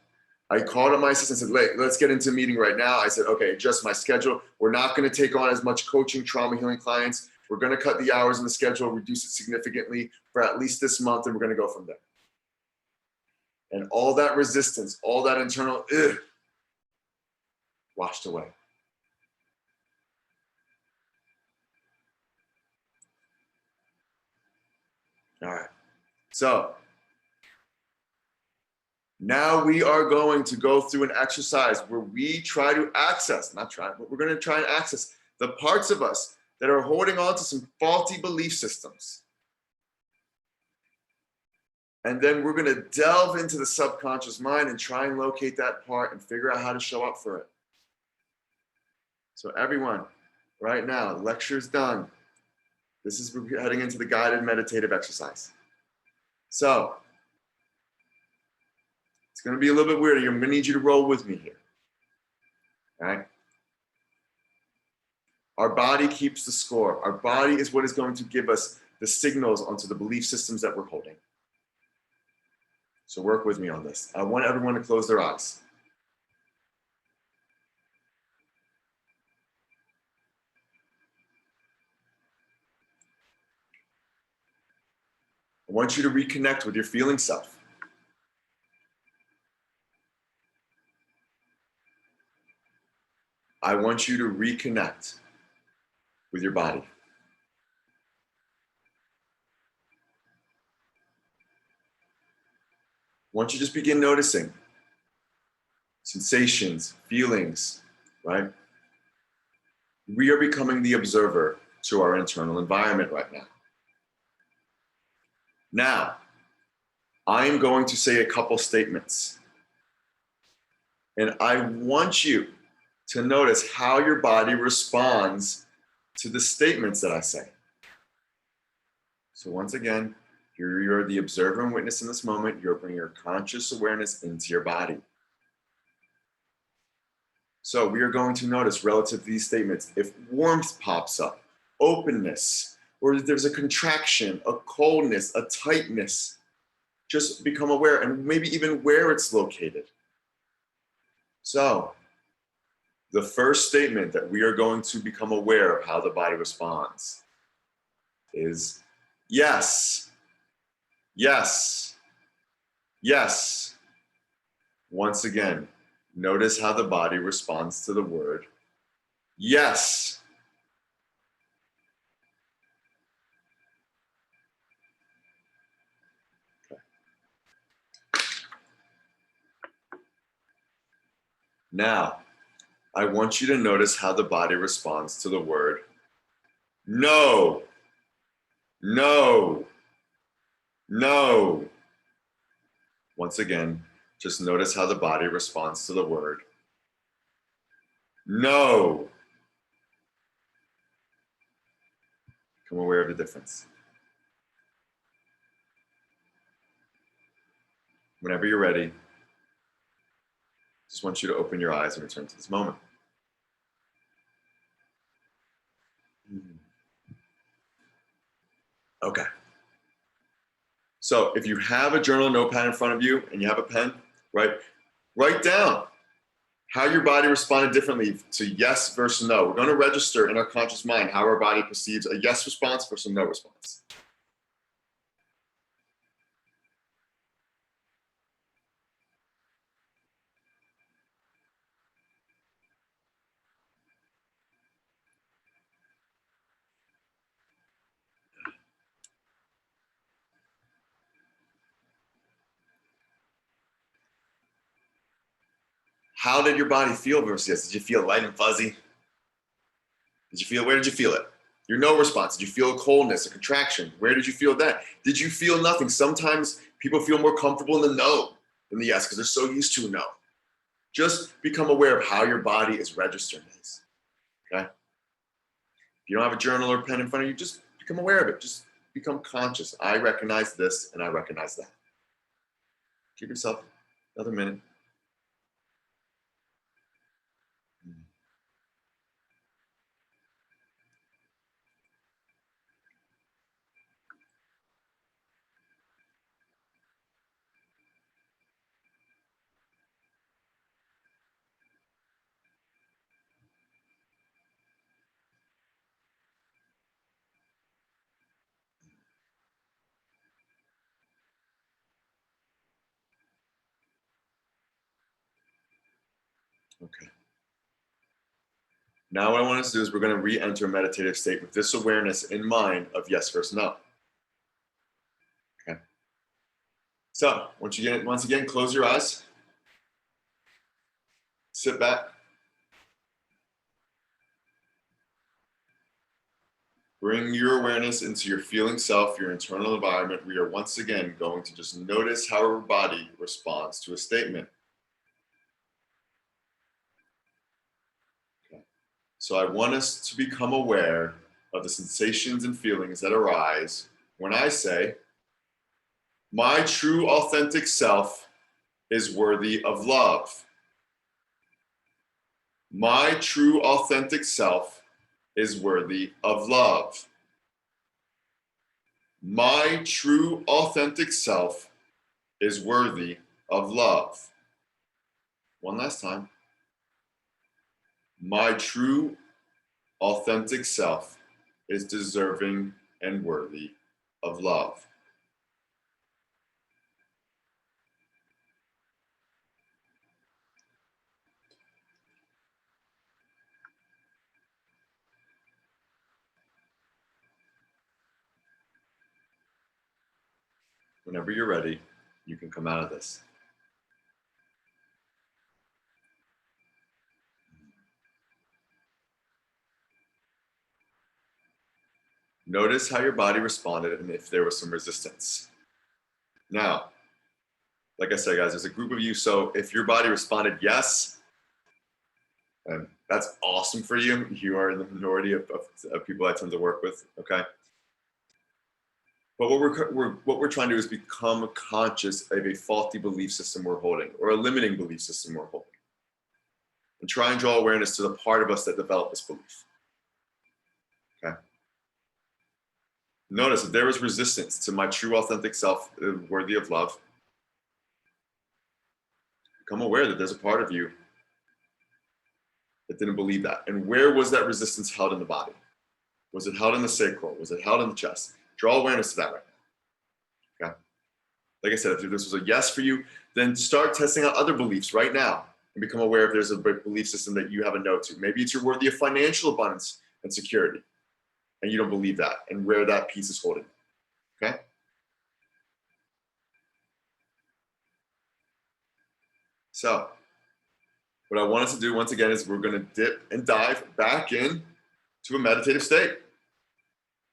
I called up my assistant and said, let's get into a meeting right now. I said, okay, adjust my schedule. We're not going to take on as much coaching, trauma healing clients. We're going to cut the hours in the schedule, reduce it significantly for at least this month, and we're going to go from there. And all that resistance, all that internal washed away. All right. So now we are going to go through an exercise where we try to access, not try, but we're going to try and access the parts of us that are holding on to some faulty belief systems. And then we're going to delve into the subconscious mind and try and locate that part and figure out how to show up for it. So everyone, right now, the lecture is done. This is, we're heading into the guided meditative exercise. So it's going to be a little bit weird. I'm going to need you to roll with me here. All right? Our body keeps the score. Our body is what is going to give us the signals onto the belief systems that we're holding. So work with me on this. I want everyone to close their eyes. I want you to reconnect with your feeling self. I want you to reconnect with your body. Once you just begin noticing sensations, feelings, right? We are becoming the observer to our internal environment right now. Now, I am going to say a couple statements. And I want you to notice how your body responds to the statements that I say. So once again, you're the observer and witness in this moment. You're bringing your conscious awareness into your body. So we are going to notice relative to these statements, if warmth pops up, openness, or there's a contraction, a coldness, a tightness, just become aware and maybe even where it's located. So the first statement that we are going to become aware of how the body responds is yes, yes, yes. Once again, notice how the body responds to the word yes. Okay. Now, I want you to notice how the body responds to the word no, no, no. Once again, just notice how the body responds to the word no. Become aware of the difference. Whenever you're ready, just want you to open your eyes and return to this moment. Okay. So if you have a journal notepad in front of you and you have a pen, right, write down how your body responded differently to yes versus no. We're going to register in our conscious mind how our body perceives a yes response versus a no response. How did your body feel versus yes? Did you feel light and fuzzy? Did you feel, where did you feel it? Your no response, did you feel a coldness, a contraction? Where did you feel that? Did you feel nothing? Sometimes people feel more comfortable in the no than the yes because they're so used to a no. Just become aware of how your body is registering this, okay? If you don't have a journal or pen in front of you, just become aware of it. Just become conscious. I recognize this and I recognize that. Give yourself another minute. Okay. Now what I want us to do is we're going to re-enter a meditative state with this awareness in mind of yes versus no. Okay. So once again, close your eyes. Sit back. Bring your awareness into your feeling self, your internal environment. We are once again going to just notice how our body responds to a statement. Okay. So I want us to become aware of the sensations and feelings that arise when I say, my true authentic self is worthy of love. My true authentic self is worthy of love. My true authentic self is worthy of love. One last time. My true authentic self is deserving and worthy of love. Whenever you're ready, you can come out of this. Notice how your body responded and if there was some resistance. Now, like I said, guys, there's a group of you, so if your body responded yes, that's awesome for you. You are in the minority of people I tend to work with, okay? But what we're trying to do is become conscious of a faulty belief system we're holding or a limiting belief system we're holding. And try and draw awareness to the part of us that developed this belief, okay? Notice if there is resistance to my true authentic self worthy of love, become aware that there's a part of you that didn't believe that. And where was that resistance held in the body? Was it held in the sacral? Was it held in the chest? Draw awareness to that right now, okay? Like I said, if this was a yes for you, then start testing out other beliefs right now and become aware if there's a belief system that you have a no to. Maybe it's you're worthy of financial abundance and security, and you don't believe that, and where that piece is holding, okay? So what I want us to do once again is we're going to dip and dive back in to a meditative state.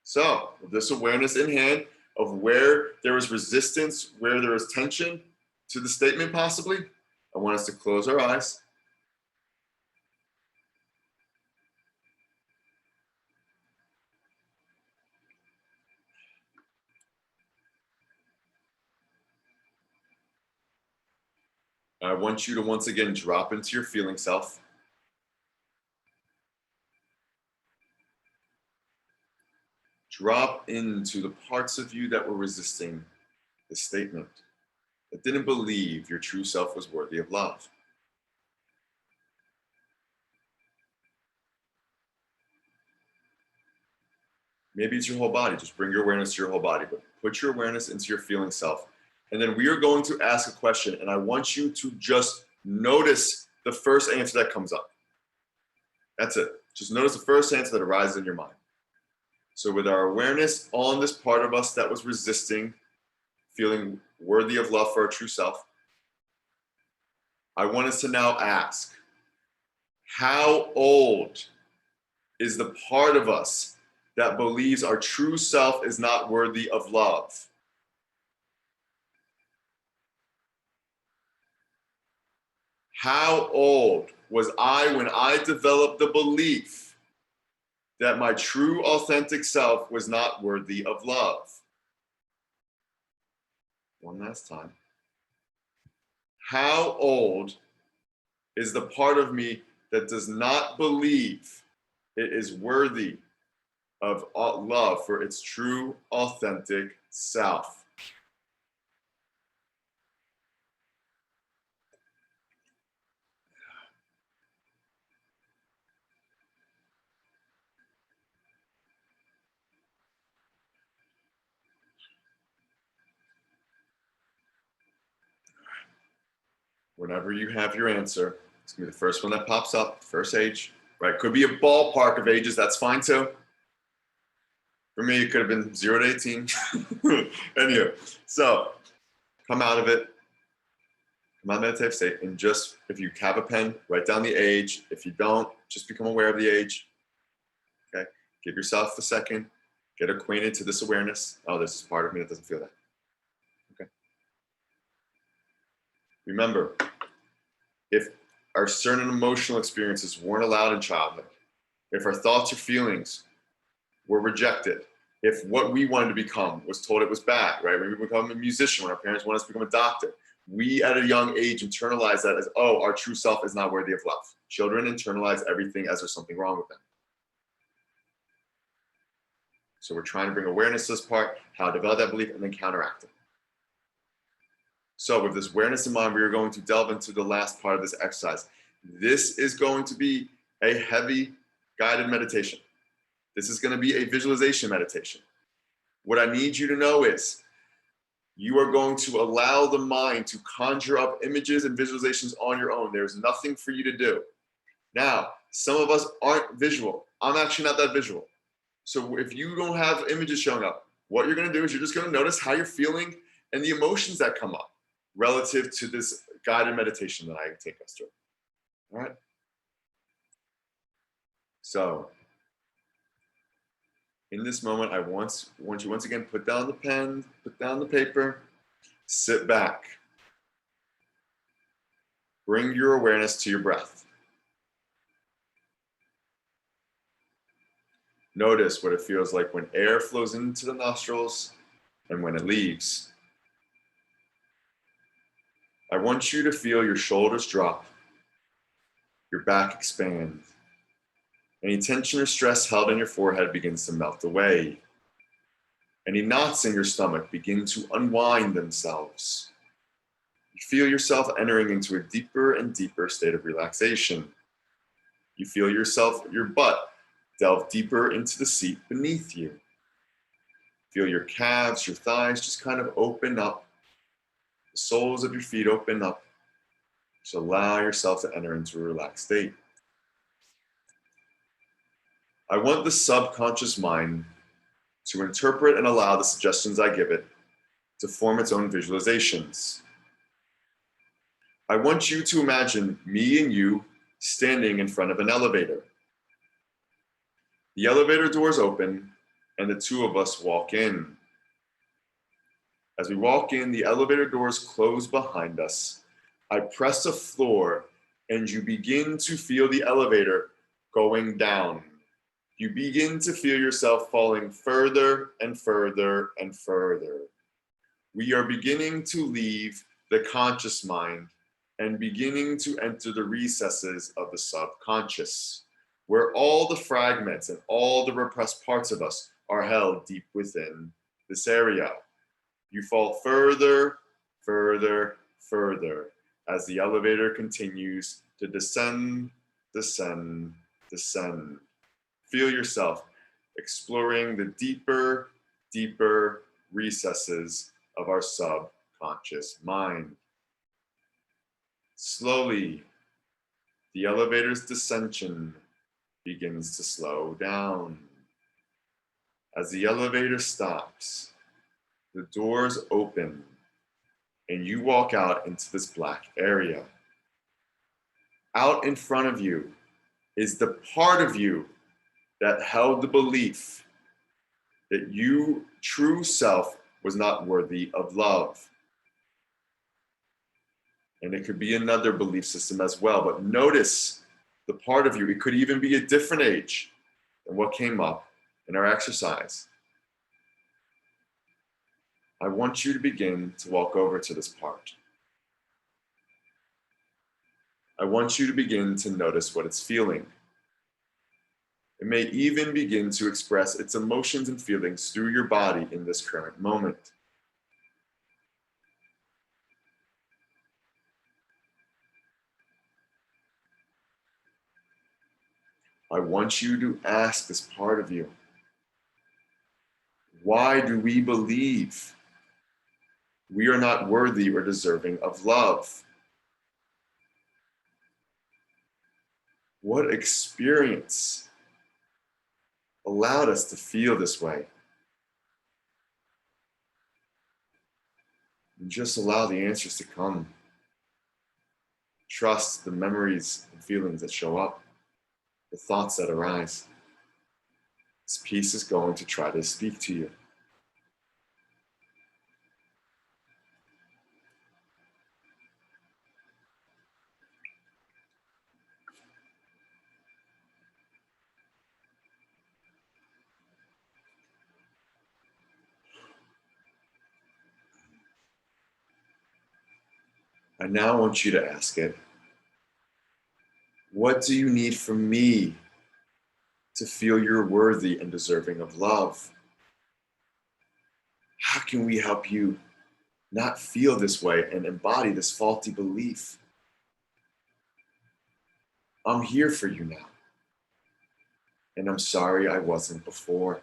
So with this awareness in hand of where there is resistance, where there is tension to the statement possibly, I want us to close our eyes. I want you to once again drop into your feeling self. Drop into the parts of you that were resisting the statement, that didn't believe your true self was worthy of love. Maybe it's your whole body. Just bring your awareness to your whole body, but put your awareness into your feeling self. And then we are going to ask a question, and I want you to just notice the first answer that comes up. That's it. Just notice the first answer that arises in your mind. So with our awareness on this part of us that was resisting feeling worthy of love for our true self, I want us to now ask, how old is the part of us that believes our true self is not worthy of love. How old was I when I developed the belief that my true authentic self was not worthy of love? One last time. How old is the part of me that does not believe it is worthy of love for its true authentic self? Whenever you have your answer, it's gonna be the first one that pops up, first age, right? Could be a ballpark of ages, that's fine too. For me, it could have been 0 to 18. Anyway, so come out of it, come out of meditative state, and just, if you have a pen, write down the age. If you don't, just become aware of the age, okay? Give yourself a second, get acquainted to this awareness. Oh, this is part of me that doesn't feel that. Okay. Remember, if our certain emotional experiences weren't allowed in childhood, if our thoughts or feelings were rejected, if what we wanted to become was told it was bad, right? When we become a musician, when our parents want us to become a doctor, we at a young age internalize that as, oh, our true self is not worthy of love. Children internalize everything as there's something wrong with them. So we're trying to bring awareness to this part, how to develop that belief, and then counteract it. So with this awareness in mind, we are going to delve into the last part of this exercise. This is going to be a heavy guided meditation. This is going to be a visualization meditation. What I need you to know is you are going to allow the mind to conjure up images and visualizations on your own. There's nothing for you to do. Now, some of us aren't visual. I'm actually not that visual. So if you don't have images showing up, what you're going to do is you're just going to notice how you're feeling and the emotions that come up relative to this guided meditation that I take us through. All right? So in this moment, I want you once again, put down the pen, put down the paper, sit back. Bring your awareness to your breath. Notice what it feels like when air flows into the nostrils and when it leaves. I want you to feel your shoulders drop, your back expand. Any tension or stress held in your forehead begins to melt away. Any knots in your stomach begin to unwind themselves. You feel yourself entering into a deeper and deeper state of relaxation. You feel your butt delve deeper into the seat beneath you. Feel your calves, your thighs just kind of open up. The soles of your feet open up. Just allow yourself to enter into a relaxed state. I want the subconscious mind to interpret and allow the suggestions I give it to form its own visualizations. I want you to imagine me and you standing in front of an elevator. The elevator doors open and the two of us walk in. As we walk in, the elevator doors close behind us. I press a floor and you begin to feel the elevator going down. You begin to feel yourself falling further and further and further. We are beginning to leave the conscious mind and beginning to enter the recesses of the subconscious, where all the fragments and all the repressed parts of us are held deep within this area. You fall further, further, further as the elevator continues to descend, descend, descend. Feel yourself exploring the deeper, deeper recesses of our subconscious mind. Slowly, the elevator's descension begins to slow down. As the elevator stops, the doors open and you walk out into this black area. Out in front of you is the part of you that held the belief that you, true self, was not worthy of love. And it could be another belief system as well, but notice the part of you, it could even be a different age than what came up in our exercise. I want you to begin to walk over to this part. I want you to begin to notice what it's feeling. It may even begin to express its emotions and feelings through your body in this current moment. I want you to ask this part of you, why do we believe we are not worthy or deserving of love? What experience allowed us to feel this way? And just allow the answers to come. Trust the memories and feelings that show up, the thoughts that arise. This piece is going to try to speak to you. I now want you to ask it, what do you need from me to feel you're worthy and deserving of love? How can we help you not feel this way and embody this faulty belief? I'm here for you now. And I'm sorry I wasn't before.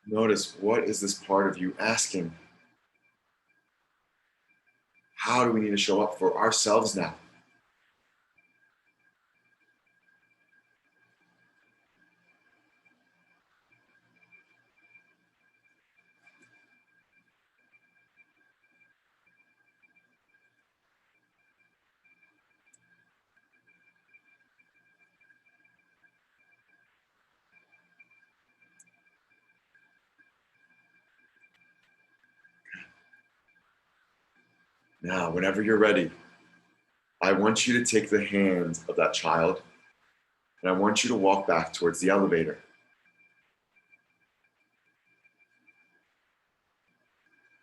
Notice, what is this part of you asking? How do we need to show up for ourselves now? Now, whenever you're ready, I want you to take the hand of that child and I want you to walk back towards the elevator.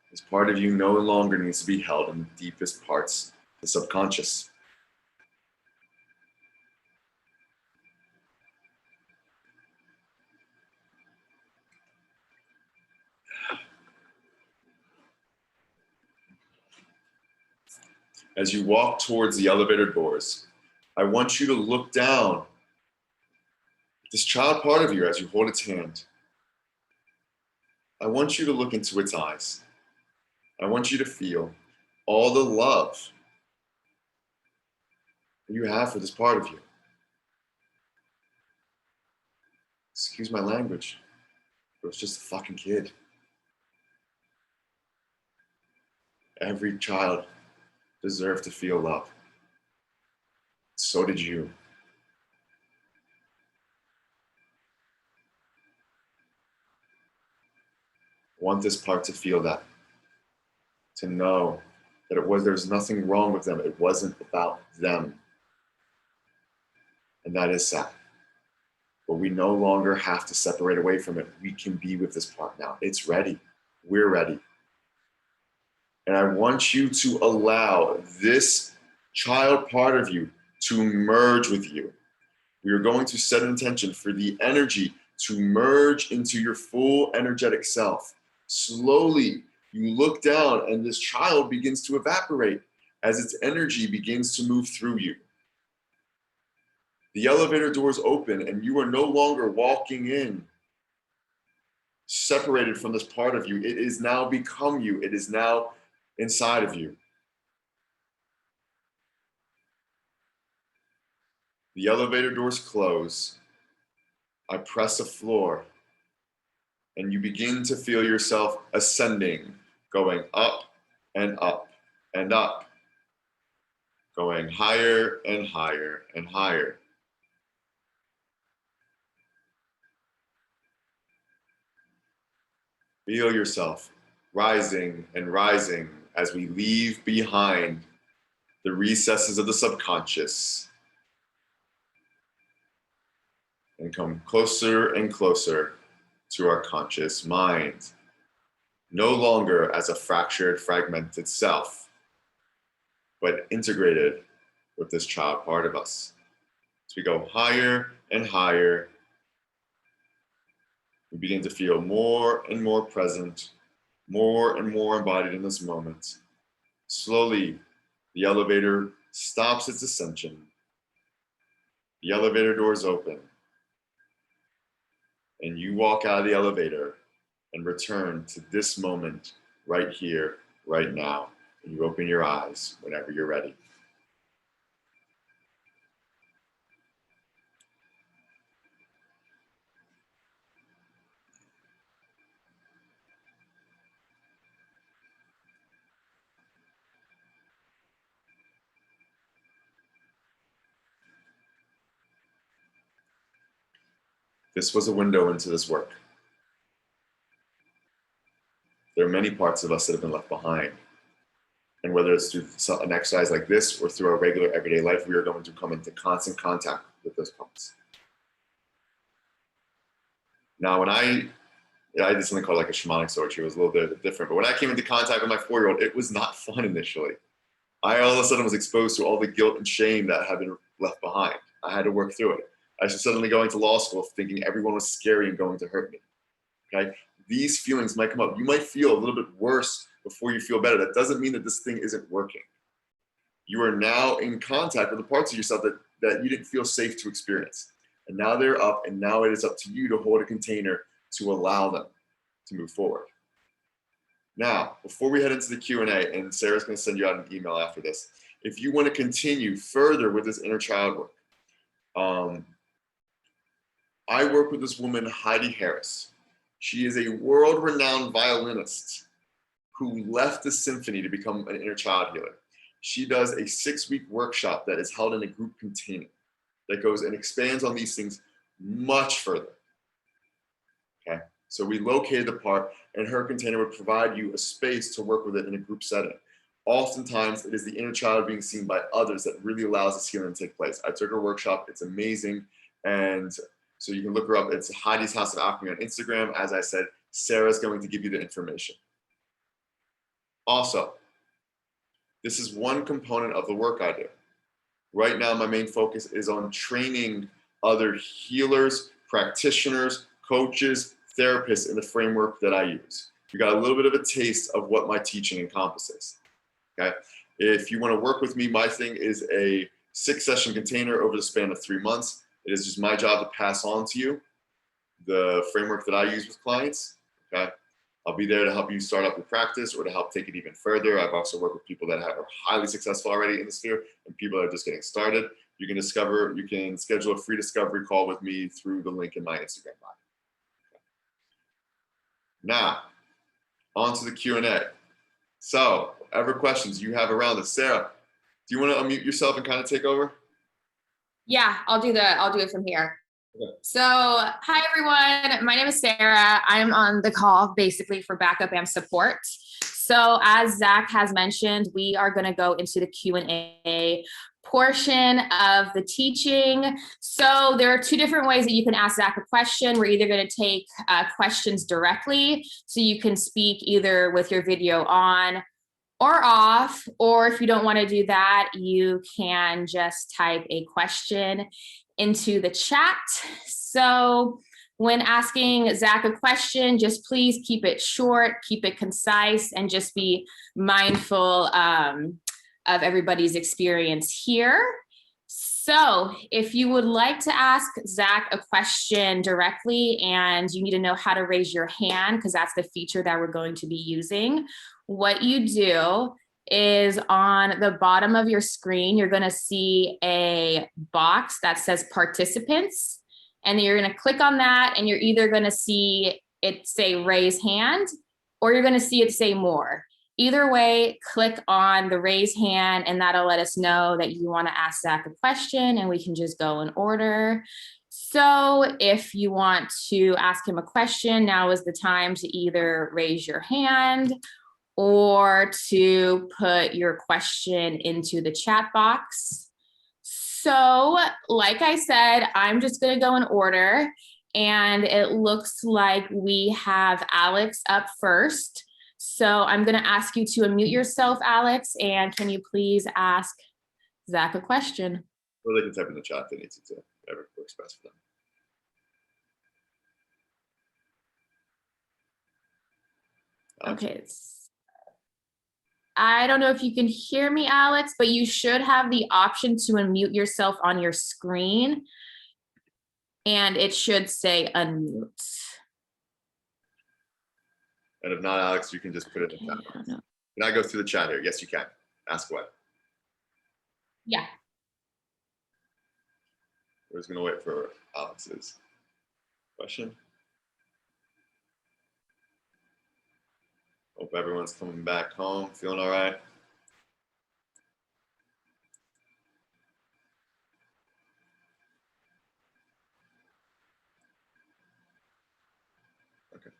This part of you no longer needs to be held in the deepest parts of the subconscious. As you walk towards the elevator doors, I want you to look down at this child part of you as you hold its hand. I want you to look into its eyes. I want you to feel all the love that you have for this part of you. Excuse my language, but it's just a fucking kid. Every child deserved to feel love. So did you. I want this part to feel that, to know that there's nothing wrong with them. It wasn't about them. And that is sad. But we no longer have to separate away from it. We can be with this part now. It's ready. We're ready. And I want you to allow this child part of you to merge with you. We are going to set an intention for the energy to merge into your full energetic self. Slowly, you look down and this child begins to evaporate as its energy begins to move through you. The elevator doors open and you are no longer walking in separated from this part of you. It is now become you. It is now inside of you. The elevator doors close. I press a floor and you begin to feel yourself ascending, going up and up and up, going higher and higher and higher. Feel yourself rising and rising as we leave behind the recesses of the subconscious and come closer and closer to our conscious mind, no longer as a fractured, fragmented self, but integrated with this child part of us. As we go higher and higher, we begin to feel more and more present, more and more embodied in this moment. Slowly, the elevator stops its ascension. The elevator doors open, and you walk out of the elevator and return to this moment right here, right now. And you open your eyes whenever you're ready. This was a window into this work. There are many parts of us that have been left behind. And whether it's through an exercise like this or through our regular everyday life, we are going to come into constant contact with those parts. Now, when I did something called like a shamanic surgery, it was a little bit different. But when I came into contact with my 4-year-old, it was not fun initially. I all of a sudden was exposed to all the guilt and shame that had been left behind. I had to work through it. I was suddenly going to law school thinking everyone was scary and going to hurt me. Okay? These feelings might come up. You might feel a little bit worse before you feel better. That doesn't mean that this thing isn't working. You are now in contact with the parts of yourself that you didn't feel safe to experience. And now they're up, and now it is up to you to hold a container to allow them to move forward. Now, before we head into the Q&A, and Sarah's going to send you out an email after this, if you want to continue further with this inner child work, I work with this woman, Heidi Harris. She is a world-renowned violinist who left the symphony to become an inner child healer. She does a 6-week workshop that is held in a group container that goes and expands on these things much further. Okay, so we located the part, and her container would provide you a space to work with it in a group setting. Oftentimes, it is the inner child being seen by others that really allows this healing to take place. I took her workshop, it's amazing, and so you can look her up. It's Heidi's House of Alchemy on Instagram. As I said, Sarah's going to give you the information. Also, this is one component of the work I do. Right now, my main focus is on training other healers, practitioners, coaches, therapists in the framework that I use. You got a little bit of a taste of what my teaching encompasses. Okay? If you want to work with me, my thing is a 6-session container over the span of 3 months. It is just my job to pass on to you the framework that I use with clients. Okay? I'll be there to help you start up your practice or to help take it even further. I've also worked with people that are highly successful already in the sphere and people that are just getting started. You can schedule a free discovery call with me through the link in my Instagram bio. Okay. Now, on to the Q&A. So, whatever questions you have around this. Sarah, do you want to unmute yourself and kind of take over? Yeah, I'll do it from here. Okay. So, hi everyone. My name is Sarah. I'm on the call basically for backup and support. So, as Zach has mentioned, we are going to go into the Q&A portion of the teaching. So there are 2 different ways that you can ask Zach a question. We're either going to take questions directly, so you can speak either with your video on or off, or if you don't want to do that, you can just type a question into the chat. So when asking Zach a question, just please keep it short, keep it concise, and just be mindful of everybody's experience here. So if you would like to ask Zach a question directly and you need to know how to raise your hand, because that's the feature that we're going to be using, what you do is on the bottom of your screen, you're going to see a box that says participants, and you're going to click on that, and you're either going to see it say raise hand, or you're going to see it say more. Either way, click on the raise hand, and that'll let us know that you want to ask Zach a question, and we can just go in order. So if you want to ask him a question, now is the time to either raise your hand or to put your question into the chat box. So, like I said, I'm just going to go in order, and it looks like we have Alex up first. So I'm going to ask you to unmute yourself, Alex, and can you please ask Zach a question? Or they can type in the chat if they need to, whatever works best for them. Okay. I don't know if you can hear me, Alex, but you should have the option to unmute yourself on your screen, and it should say unmute. And if not, Alex, you can just put it in the chat. Can I go through the chat here? Yes, you can. Ask away. Yeah. We're just going to wait for Alex's question. Hope everyone's coming back home, feeling all right. Okay.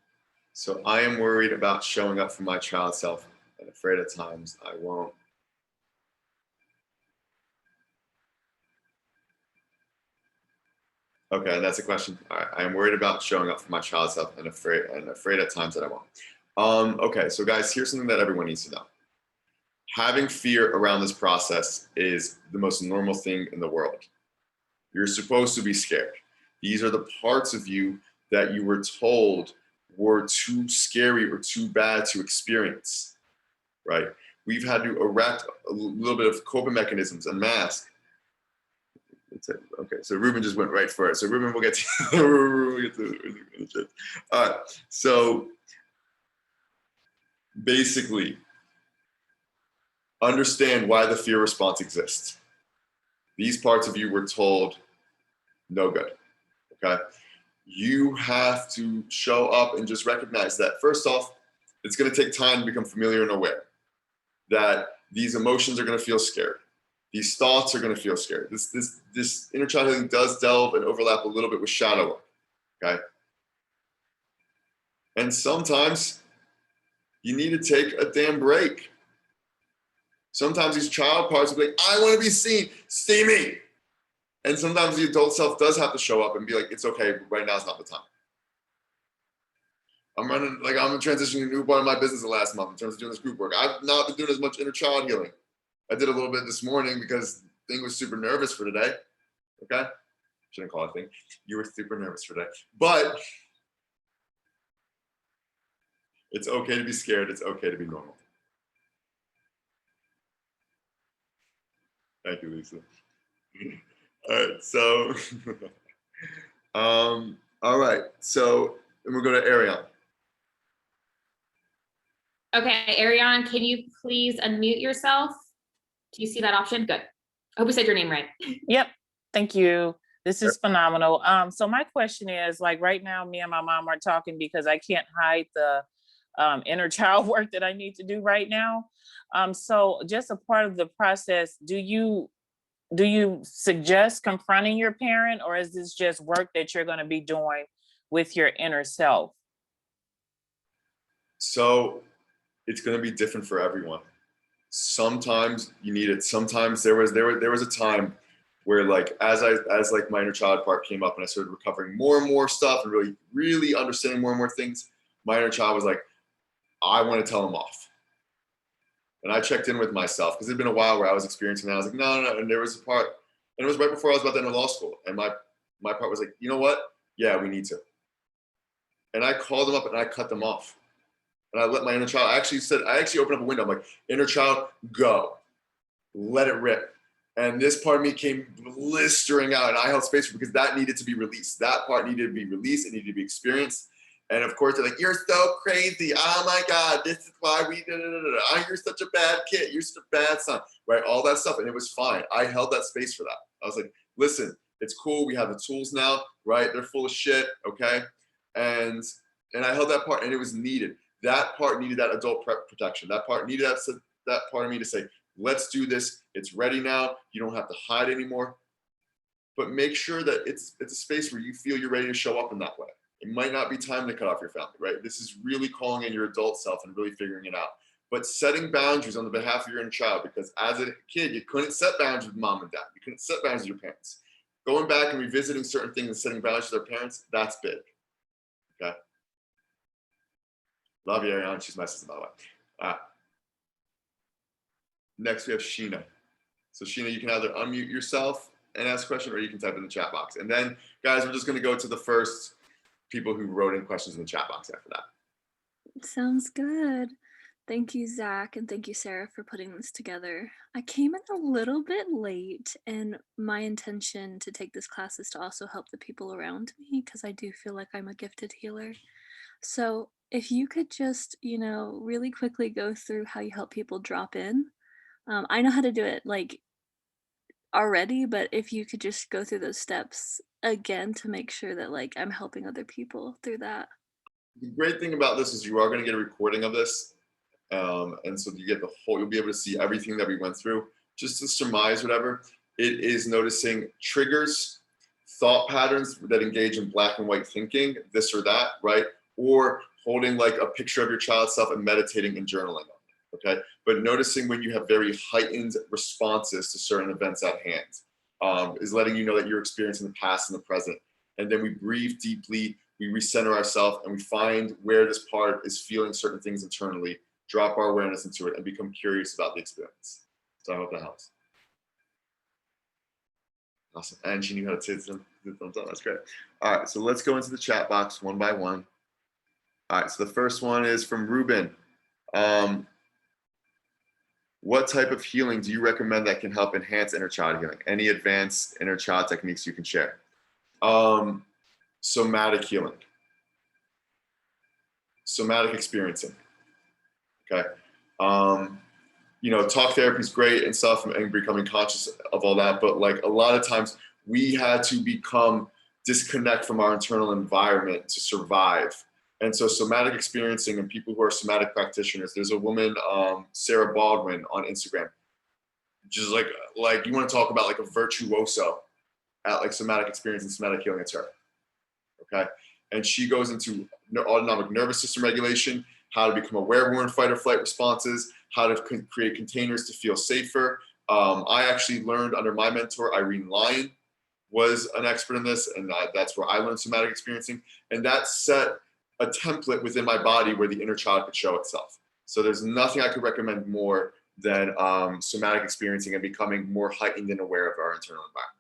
So I am worried about showing up for my child self and afraid at times I won't. Okay, and that's a question. All right. I am worried about showing up for my child self and afraid at times that I won't. Okay, so guys, here's something that everyone needs to know. Having fear around this process is the most normal thing in the world. You're supposed to be scared. These are the parts of you that you were told were too scary or too bad to experience, right? We've had to erect a little bit of coping mechanisms and mask. Okay, so Ruben just went right for it. So Ruben, we'll get to all right, so basically, understand why the fear response exists. These parts of you were told no good, okay? You have to show up and just recognize that, first off, it's gonna take time to become familiar and aware that these emotions are gonna feel scared. These thoughts are gonna feel scared. This inner child healing does delve and overlap a little bit with shadow work, okay? And sometimes you need to take a damn break. Sometimes these child parts will be like, I wanna be seen, see me. And sometimes the adult self does have to show up and be like, it's okay, right now is not the time. I'm transitioning a new part of my business the last month in terms of doing this group work. I've not been doing as much inner child healing. I did a little bit this morning because thing was super nervous for today, okay? Shouldn't call it a thing. You were super nervous for today. But it's okay to be scared. It's okay to be normal. Thank you, Lisa. All right, so, all right, so then we'll go to Ariane. Okay, Ariane, can you please unmute yourself? Do you see that option? Good. I hope we said your name right. Yep, thank you. This is phenomenal. So my question is, like right now, me and my mom are talking because I can't hide the inner child work that I need to do right now. So just a part of the process, do you suggest confronting your parent, or is this just work that you're going to be doing with your inner self? So it's going to be different for everyone. Sometimes you need it. Sometimes there was a time where, like, as my inner child part came up and I started recovering more and more stuff and really understanding more and more things, my inner child was like, I want to tell them off. And I checked in with myself because it'd been a while where I was experiencing that. I was like, no. And there was a part, and it was right before I was about to enter law school. And my part was like, you know what? Yeah, we need to. And I called them up and I cut them off. And I let my inner child, I actually opened up a window. I'm like, inner child, go. Let it rip. And this part of me came blistering out, and I held space for it because that needed to be released. That part needed to be released. It needed to be experienced. And of course, they're like, you're so crazy. Oh my God, this is why we did it. You're such a bad kid. You're such a bad son, right? All that stuff. And it was fine. I held that space for that. I was like, listen, it's cool. We have the tools now, right? They're full of shit, okay? And I held that part, and it was needed. That part needed that adult protection. That part needed that part of me to say, let's do this. It's ready now. You don't have to hide anymore. but make sure that it's a space where you feel you're ready to show up in that way. It might not be time to cut off your family, right? This is really calling in your adult self and really figuring it out. But setting boundaries on the behalf of your inner child, because as a kid, you couldn't set boundaries with mom and dad. You couldn't set boundaries with your parents. Going back and revisiting certain things and setting boundaries with their parents, that's big. Okay. Love you, Ariane. She's my sister, by the way. Next, we have Sheena. So Sheena, you can either unmute yourself and ask a question, or you can type in the chat box. And then, guys, we're just going to go to the first people who wrote in questions in the chat box after that. Sounds good. Thank you, Zach, and thank you, Sarah, for putting this together. I came in a little bit late, and my intention to take this class is to also help the people around me, because I do feel like I'm a gifted healer. So if you could just, really quickly go through how you help people drop in. I know how to do it like already, but if you could just go through those steps again to make sure that like I'm helping other people through that. The great thing about this is you are going to get a recording of this. And so you get you'll be able to see everything that we went through. Just to surmise whatever, it is noticing triggers, thought patterns that engage in black and white thinking, this or that, right? Or holding like a picture of your child self and meditating and journaling on it, okay? But noticing when you have very heightened responses to certain events at hand is letting you know that you're experiencing the past and the present. And then we breathe deeply, we recenter ourselves, and we find where this part is feeling certain things internally, drop our awareness into it, and become curious about the experience. So I hope that helps. Awesome. And she knew how to say the thumbs up. That's great. All right, so let's go into the chat box one by one. All right, so the first one is from Ruben. What type of healing do you recommend that can help enhance inner child healing? Any advanced inner child techniques you can share? Somatic healing. Somatic experiencing. Okay. Talk therapy is great and stuff, and becoming conscious of all that. But like a lot of times we had to disconnect from our internal environment to survive. And so somatic experiencing and people who are somatic practitioners, there's a woman, Sarah Baldwin on Instagram, just like you want to talk about like a virtuoso at like somatic experience and somatic healing, it's her. Okay. And she goes into autonomic nervous system regulation, how to become aware of when fight or flight responses, how to create containers to feel safer. I actually learned under my mentor, Irene Lyon was an expert in this, and that's where I learned somatic experiencing. And that set a template within my body where the inner child could show itself. So there's nothing I could recommend more than somatic experiencing and becoming more heightened and aware of our internal environment.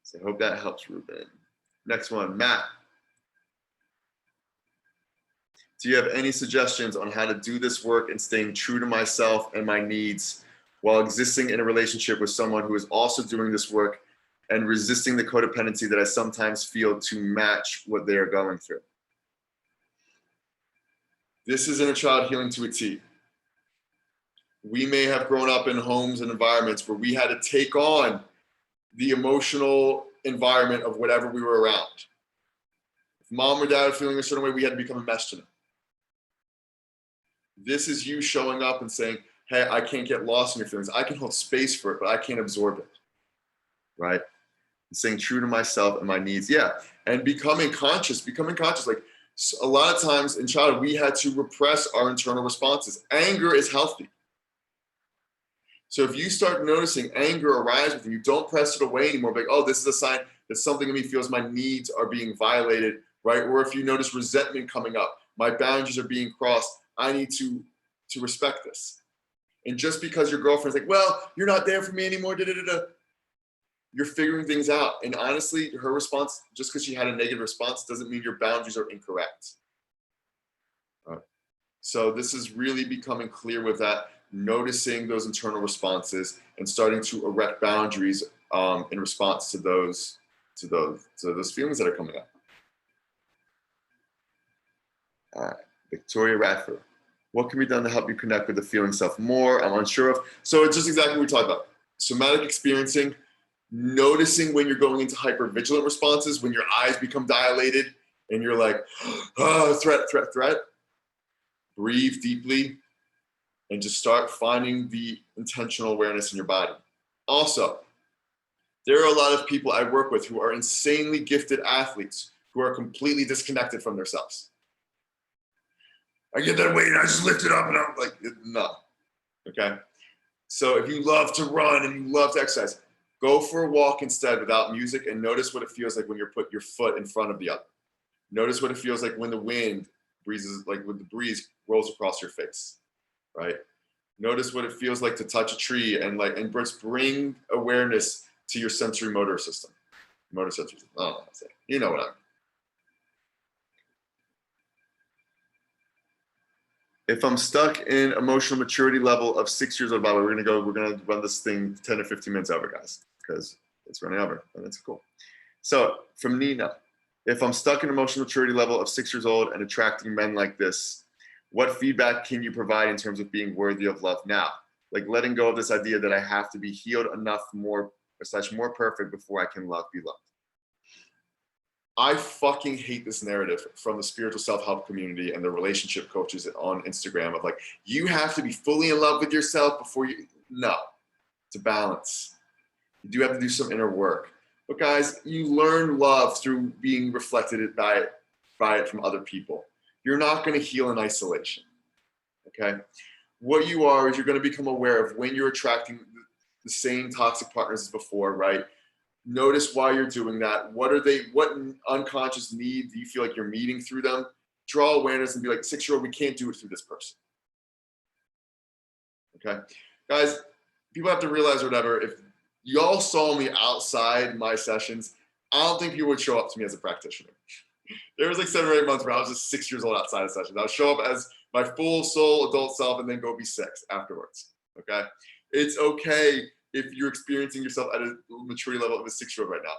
So I hope that helps, Ruben. Next one, Matt. Do you have any suggestions on how to do this work and staying true to myself and my needs while existing in a relationship with someone who is also doing this work and resisting the codependency that I sometimes feel to match what they are going through? This is inner child healing to a T. We may have grown up in homes and environments where we had to take on the emotional environment of whatever we were around. If mom or dad were feeling a certain way, we had to become a mesh to them. This is you showing up and saying, hey, I can't get lost in your feelings. I can hold space for it, but I can't absorb it, right? And staying true to myself and my needs. Yeah, and becoming conscious. Like a lot of times in childhood, we had to repress our internal responses. Anger is healthy. So if you start noticing anger arise with you, don't press it away anymore. Like, oh, this is a sign that something in me feels my needs are being violated, right? Or if you notice resentment coming up, my boundaries are being crossed, I need to respect this. And just because your girlfriend's like, well, you're not there for me anymore, you're figuring things out. And honestly, her response, just because she had a negative response, doesn't mean your boundaries are incorrect. All right. So this is really becoming clear with that, noticing those internal responses and starting to erect boundaries in response to those feelings that are coming up. All right. Victoria Radford, what can be done to help you connect with the feeling self more? I'm unsure of. So it's just exactly what we talked about. Somatic experiencing, noticing when you're going into hypervigilant responses, when your eyes become dilated and you're like, oh, threat. Breathe deeply and just start finding the intentional awareness in your body. Also, There are a lot of people I work with who are insanely gifted athletes who are completely disconnected from themselves. I get that weight and I just lift it up and I'm like, no, okay? So if you love to run and you love to exercise, go for a walk instead without music and notice what it feels like when you put your foot in front of the other. Notice what it feels like when the wind breezes, like when the breeze rolls across your face, right? Notice what it feels like to touch a tree and just bring awareness to your sensory motor system. Motor sensory system. I don't know how to say it. You know what I mean. If I'm stuck in emotional maturity level of 6 years old, by the way, we're gonna run this thing 10 or 15 minutes over, guys, because it's running over and it's cool. So from Nina, if I'm stuck in emotional maturity level of 6 years old and attracting men like this, what feedback can you provide in terms of being worthy of love now? Like letting go of this idea that I have to be healed enough more perfect before I can be loved. I fucking hate this narrative from the spiritual self-help community and the relationship coaches on Instagram of like, you have to be fully in love with yourself before you, no, it's a balance. You do have to do some inner work. But guys, you learn love through being reflected by it from other people. You're not gonna heal in isolation, okay? What you are is you're gonna become aware of when you're attracting the same toxic partners as before, right? Notice why you're doing that. What unconscious need do you feel like you're meeting through them? Draw awareness and be like, 6-year-old, we can't do it through this person. Okay? Guys, people have to realize whatever, if y'all saw me outside my sessions, I don't think people would show up to me as a practitioner. There was like 7 or 8 months where I was just 6 years old outside of sessions. I would show up as my full soul adult self and then go be 6 afterwards, okay? It's okay if you're experiencing yourself at a maturity level of a 6-year-old right now.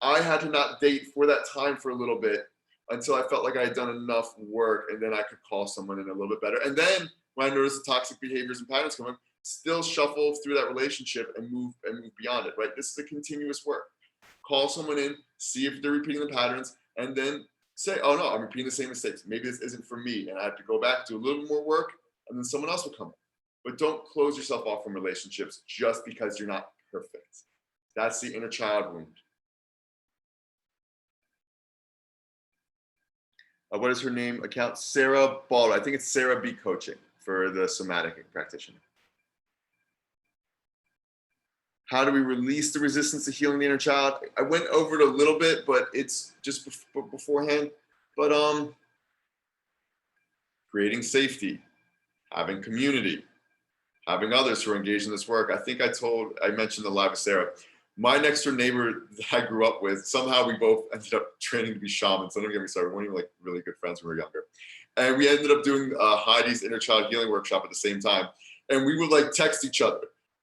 I had to not date for that time for a little bit until I felt like I had done enough work and then I could call someone in a little bit better. And then when I noticed the toxic behaviors and patterns coming, still shuffle through that relationship and move beyond it, right? This is a continuous work. Call someone in, see if they're repeating the patterns, and then say, oh no, I'm repeating the same mistakes. Maybe this isn't for me and I have to go back, do a little more work, and then someone else will come in. But don't close yourself off from relationships just because you're not perfect. That's the inner child wound. What is her name? Account Sarah Ball. I think it's Sarah B Coaching for the somatic practitioner. How do we release the resistance to healing the inner child? I went over it a little bit, but it's just beforehand. But creating safety, having community, having others who are engaged in this work. I think I mentioned the live with Sarah. My next door neighbor that I grew up with, somehow we both ended up training to be shamans. So don't get me started. We weren't even like really good friends when we were younger. And we ended up doing Heidi's inner child healing workshop at the same time. And we would like text each other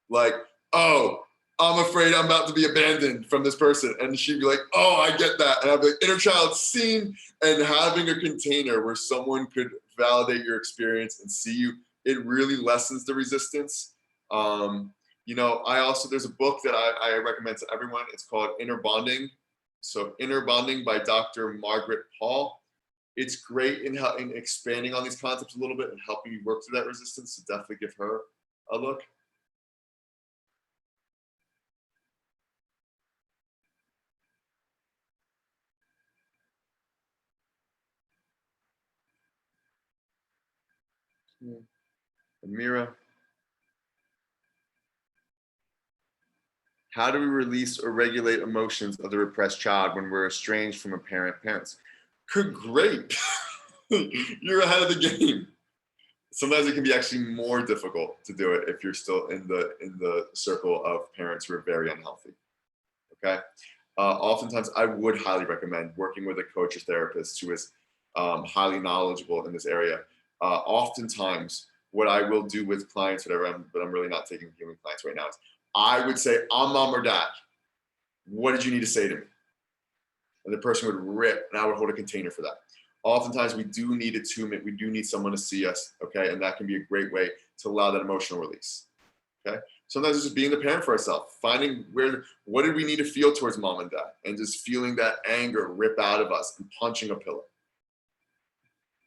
like, oh, I'm afraid I'm about to be abandoned from this person. And she'd be like, oh, I get that. And I'd be like, inner child seen, and having a container where someone could validate your experience and see you, it really lessens the resistance. There's a book that I recommend to everyone. It's called Inner Bonding. So Inner Bonding by Dr. Margaret Paul. It's great in expanding on these concepts a little bit and helping you work through that resistance. So definitely give her a look. Amira. How do we release or regulate emotions of the repressed child when we're estranged from parents? Great. You're ahead of the game. Sometimes it can be actually more difficult to do it if you're still in the circle of parents who are very unhealthy. Okay. Oftentimes, I would highly recommend working with a coach or therapist who is highly knowledgeable in this area. Oftentimes, what I will do with clients, but I'm really not taking healing clients right now, is I would say, I'm mom or dad. What did you need to say to me? And the person would rip, and I would hold a container for that. Oftentimes, we do need attunement. We do need someone to see us, okay? And that can be a great way to allow that emotional release, okay? Sometimes it's just being the parent for ourselves, finding what did we need to feel towards mom and dad, and just feeling that anger rip out of us and punching a pillow.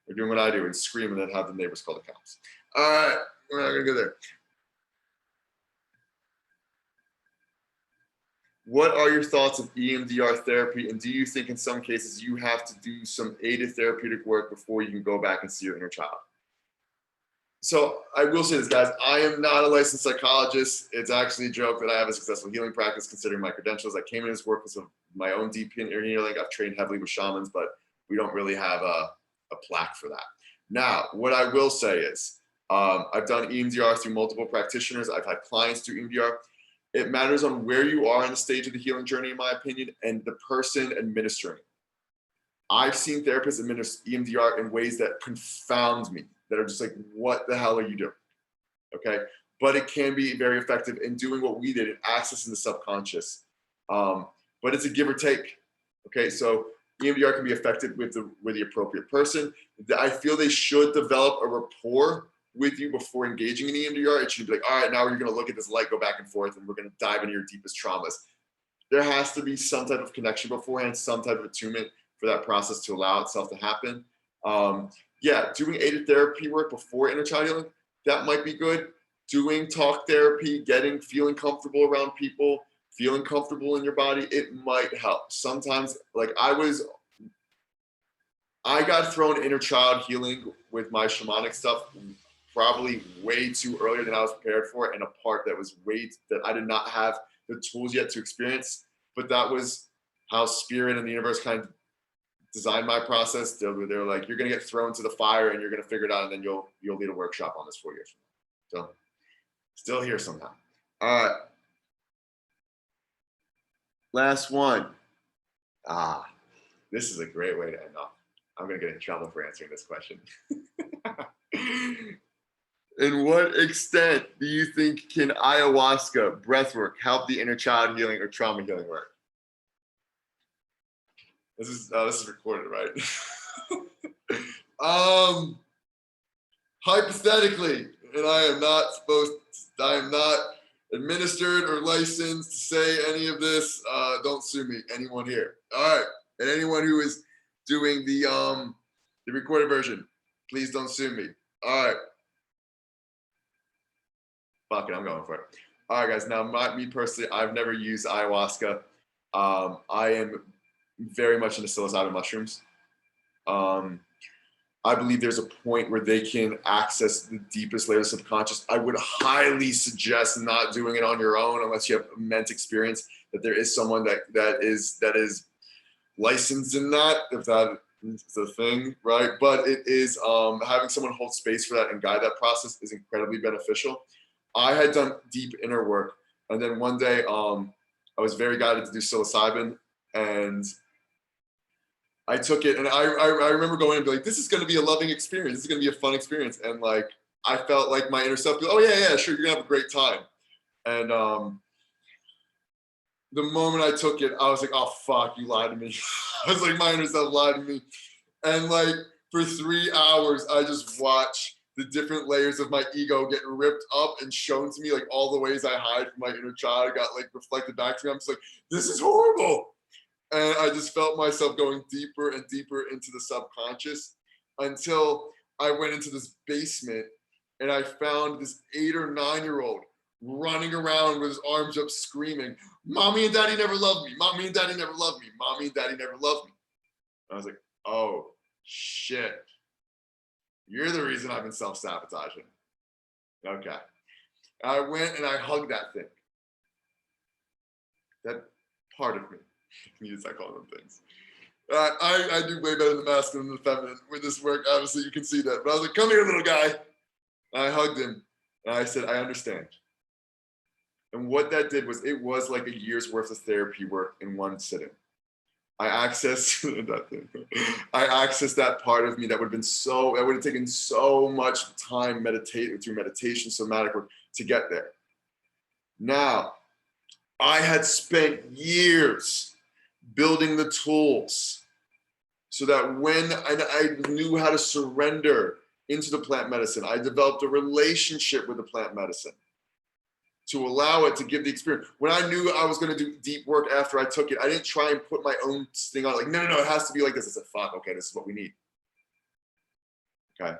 Or doing what I do and scream and then have the neighbors call the cops. All right, we're not gonna go there. what are your thoughts of EMDR therapy? And do you think in some cases you have to do some aided therapeutic work before you can go back and see your inner child? So I will say this, guys, I am not a licensed psychologist. It's actually a joke that I have a successful healing practice considering my credentials. I came in this work because of my own deep inner healing. I've trained heavily with shamans, but we don't really have a plaque for that. Now, what I will say is I've done EMDR through multiple practitioners. I've had clients do EMDR. It matters on where you are in the stage of the healing journey, in my opinion, and the person administering it. I've seen therapists administer EMDR in ways that confound me, that are just like, what the hell are you doing? Okay. But it can be very effective in doing what we did in accessing the subconscious. But it's a give or take. Okay. So EMDR can be effective with the appropriate person. I feel they should develop a rapport with you before engaging in EMDR. It should be like, all right, now you're going to look at this light go back and forth and we're going to dive into your deepest traumas. There has to be some type of connection beforehand, some type of attunement for that process to allow itself to happen. Yeah, doing aided therapy work before inner child healing, that might be good. Doing talk therapy, feeling comfortable around people, feeling comfortable in your body, it might help. Sometimes, like I got thrown inner child healing with my shamanic stuff probably way too earlier than I was prepared for, and a part that was that I did not have the tools yet to experience. But that was how spirit and the universe kind of designed my process. They were like, you're going to get thrown to the fire and you're going to figure it out, and then you'll lead a workshop on this 4 years from now. So still here somehow. All right. Last one. This is a great way to end off. I'm going to get in trouble for answering this question. In what extent do you think can ayahuasca, breathwork, help the inner child healing or trauma healing work? This is recorded, right? Hypothetically, and I am not administered or licensed to say any of this. Don't sue me, anyone here. All right, and anyone who is doing the recorded version, please don't sue me. All right. Fuck it, I'm going for it. All right, guys. Now, me personally, I've never used ayahuasca. I am very much into psilocybin mushrooms. I believe there's a point where they can access the deepest layers of subconscious. I would highly suggest not doing it on your own unless you have immense experience, that there is someone that is licensed in that, if that is a thing, right? But it is having someone hold space for that and guide that process is incredibly beneficial. I had done deep inner work, and then one day I was very guided to do psilocybin, and I took it, and I remember going and be like, this is going to be a loving experience. This is going to be a fun experience. And like, I felt like my inner self, oh yeah, sure, you're going to have a great time. And the moment I took it, I was like, oh fuck, you lied to me. I was like, my inner self lied to me. And like, for 3 hours, I just watched the different layers of my ego get ripped up and shown to me, like all the ways I hide from my inner child got like reflected back to me. I'm just like, this is horrible. And I just felt myself going deeper and deeper into the subconscious until I went into this basement and I found this 8 or 9-year-old running around with his arms up screaming, mommy and daddy never loved me. Mommy and daddy never loved me. Mommy and daddy never loved me. And I was like, oh shit. You're the reason I've been self-sabotaging. Okay. I went and I hugged that thing. That part of me. You just start calling them things. I do way better in the masculine than the feminine with this work. Obviously, you can see that. But I was like, come here, little guy. And I hugged him. And I said, I understand. And what that did was, it was like a year's worth of therapy work in one sitting. I accessed that part of me that would have taken so much time through meditation, somatic work to get there. Now, I had spent years building the tools so that when I knew how to surrender into the plant medicine, I developed a relationship with the plant medicine to allow it to give the experience. When I knew I was going to do deep work after I took it, I didn't try and put my own thing on. Like, no, it has to be like this. I said, fuck, okay, this is what we need. Okay.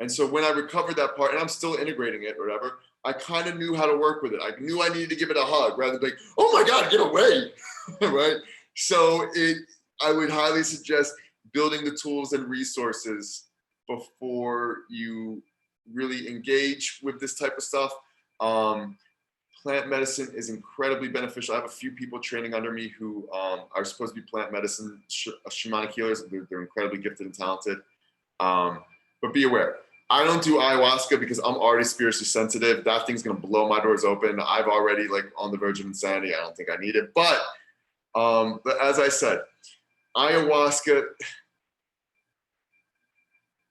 And so when I recovered that part, and I'm still integrating it or whatever, I kind of knew how to work with it. I knew I needed to give it a hug rather than like, oh my God, get away, right? So I would highly suggest building the tools and resources before you really engage with this type of stuff. Plant medicine is incredibly beneficial. I have a few people training under me who are supposed to be plant medicine shamanic healers. They're incredibly gifted and talented. But be aware, I don't do ayahuasca because I'm already spiritually sensitive. That thing's gonna blow my doors open. I've already like on the verge of insanity. I don't think I need it. But as I said, ayahuasca,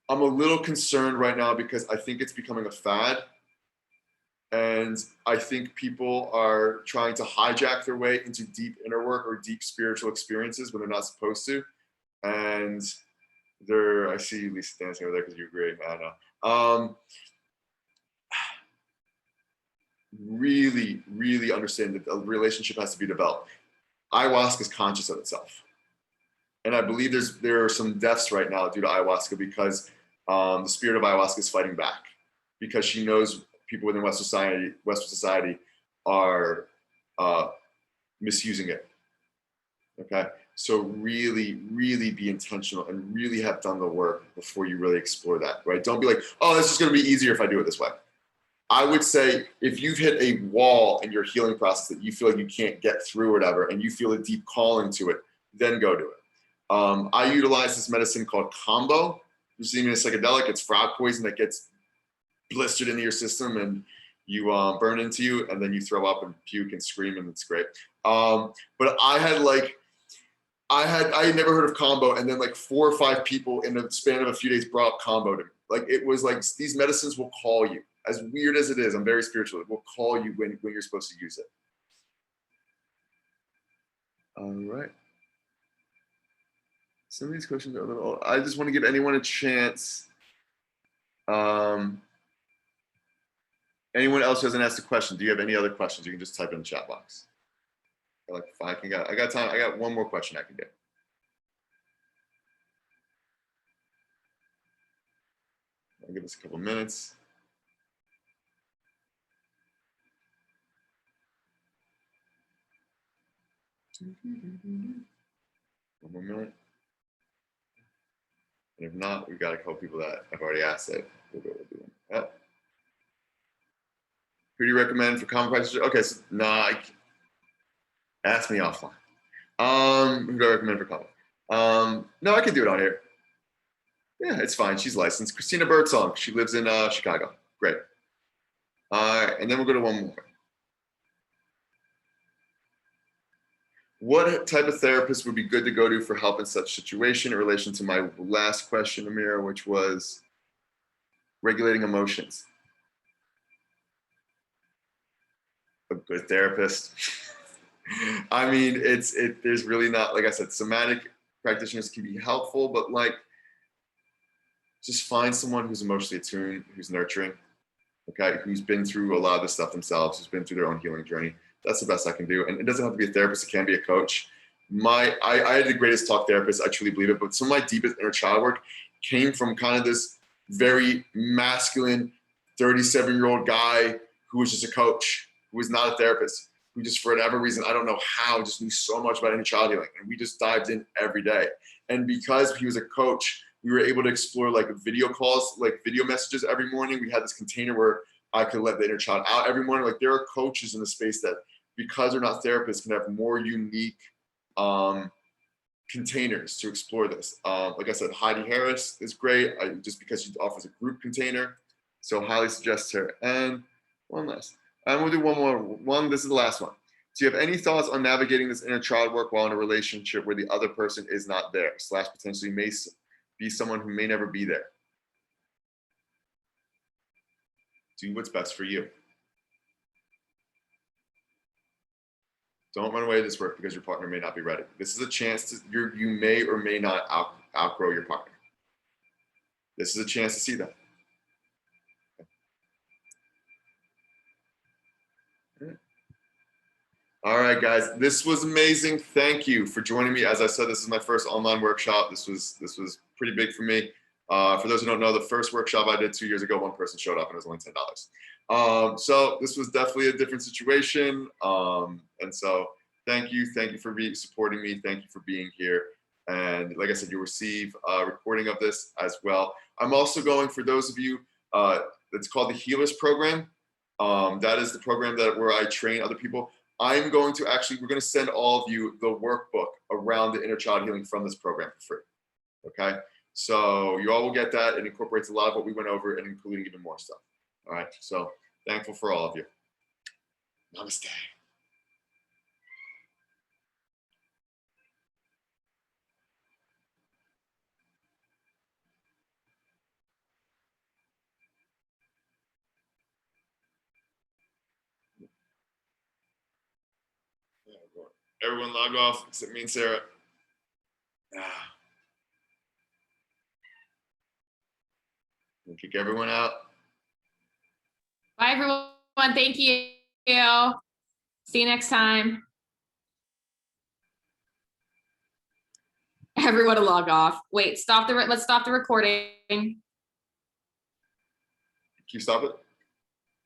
I'm a little concerned right now because I think it's becoming a fad. And I think people are trying to hijack their way into deep inner work or deep spiritual experiences when they're not supposed to. And I see you, Lisa, dancing over there because you agree. I know. Really, really understand that a relationship has to be developed. Ayahuasca is conscious of itself. And I believe there are some deaths right now due to ayahuasca because the spirit of ayahuasca is fighting back because she knows people within Western society are misusing it. Okay, so really, really be intentional and really have done the work before you really explore that, right? Don't be like, oh, it's just gonna be easier if I do it this way. I would say if you've hit a wall in your healing process that you feel like you can't get through or whatever, and you feel a deep calling to it, then go do it. I utilize this medicine called Combo, which is even a psychedelic. It's frog poison that gets blistered into your system and you burn into you, and then you throw up and puke and scream, and it's great. But I had never heard of Combo, and then like 4 or 5 people in the span of a few days brought up Combo to me. Like it was like these medicines will call you. As weird as it is, I'm very spiritual. It will call you when you're supposed to use it. All right. Some of these questions are a little. I just want to give anyone a chance. Anyone else who hasn't asked a question, do you have any other questions? You can just type in the chat box. I got time. I got one more question I can get. I'll give us a couple minutes. One more minute. And if not, we've got a couple people that have already asked it. We'll go with them. Oh. Who do you recommend for common practice? Okay, so ask me offline. Who do I recommend for common? No, I can do it on here. Yeah, it's fine. She's licensed. Christina Birdsong. She lives in Chicago. Great. And then we'll go to one more. What type of therapist would be good to go to for help in such situation in relation to my last question, Amira, which was regulating emotions? A good therapist. I mean, there's really not, like I said, somatic practitioners can be helpful, but like, just find someone who's emotionally attuned, who's nurturing, okay, who's been through a lot of this stuff themselves, who's been through their own healing journey. That's the best I can do. And it doesn't have to be a therapist, it can be a coach. I had the greatest talk therapist, I truly believe it, but some of my deepest inner child work came from kind of this very masculine 37-year-old guy who was just a coach, who was not a therapist, who just for whatever reason, I don't know how, just knew so much about inner child healing. And we just dived in every day. And because he was a coach, we were able to explore like video calls, like video messages every morning. We had this container where I could let the inner child out every morning. Like there are coaches in the space that, because they're not therapists, can have more unique containers to explore this. Like I said, Heidi Harris is great, just because she offers a group container. So highly suggest her. And one last. And we'll do one more. This is the last one. Do you have any thoughts on navigating this inner child work while in a relationship where the other person is not there, / potentially may be someone who may never be there? Do what's best for you. Don't run away to this work because your partner may not be ready. This is a chance to, you may or may not outgrow your partner. This is a chance to see that. All right, guys, this was amazing. Thank you for joining me. As I said, this is my first online workshop. This was pretty big for me. For those who don't know, the first workshop I did 2 years ago, one person showed up and it was only $10. So this was definitely a different situation. And so thank you for supporting me. Thank you for being here. And like I said, you'll receive a recording of this as well. I'm also going, for those of you, it's called the Healers Program. That is the program where I train other people. I'm going to we're going to send all of you the workbook around the inner child healing from this program for free. Okay. So you all will get that. It incorporates a lot of what we went over and including even more stuff. All right. So thankful for all of you. Namaste. Everyone log off except me and Sarah. We'll kick everyone out. Bye, everyone. Thank you. See you next time. Everyone to log off. Wait, let's stop the recording. Can you stop it?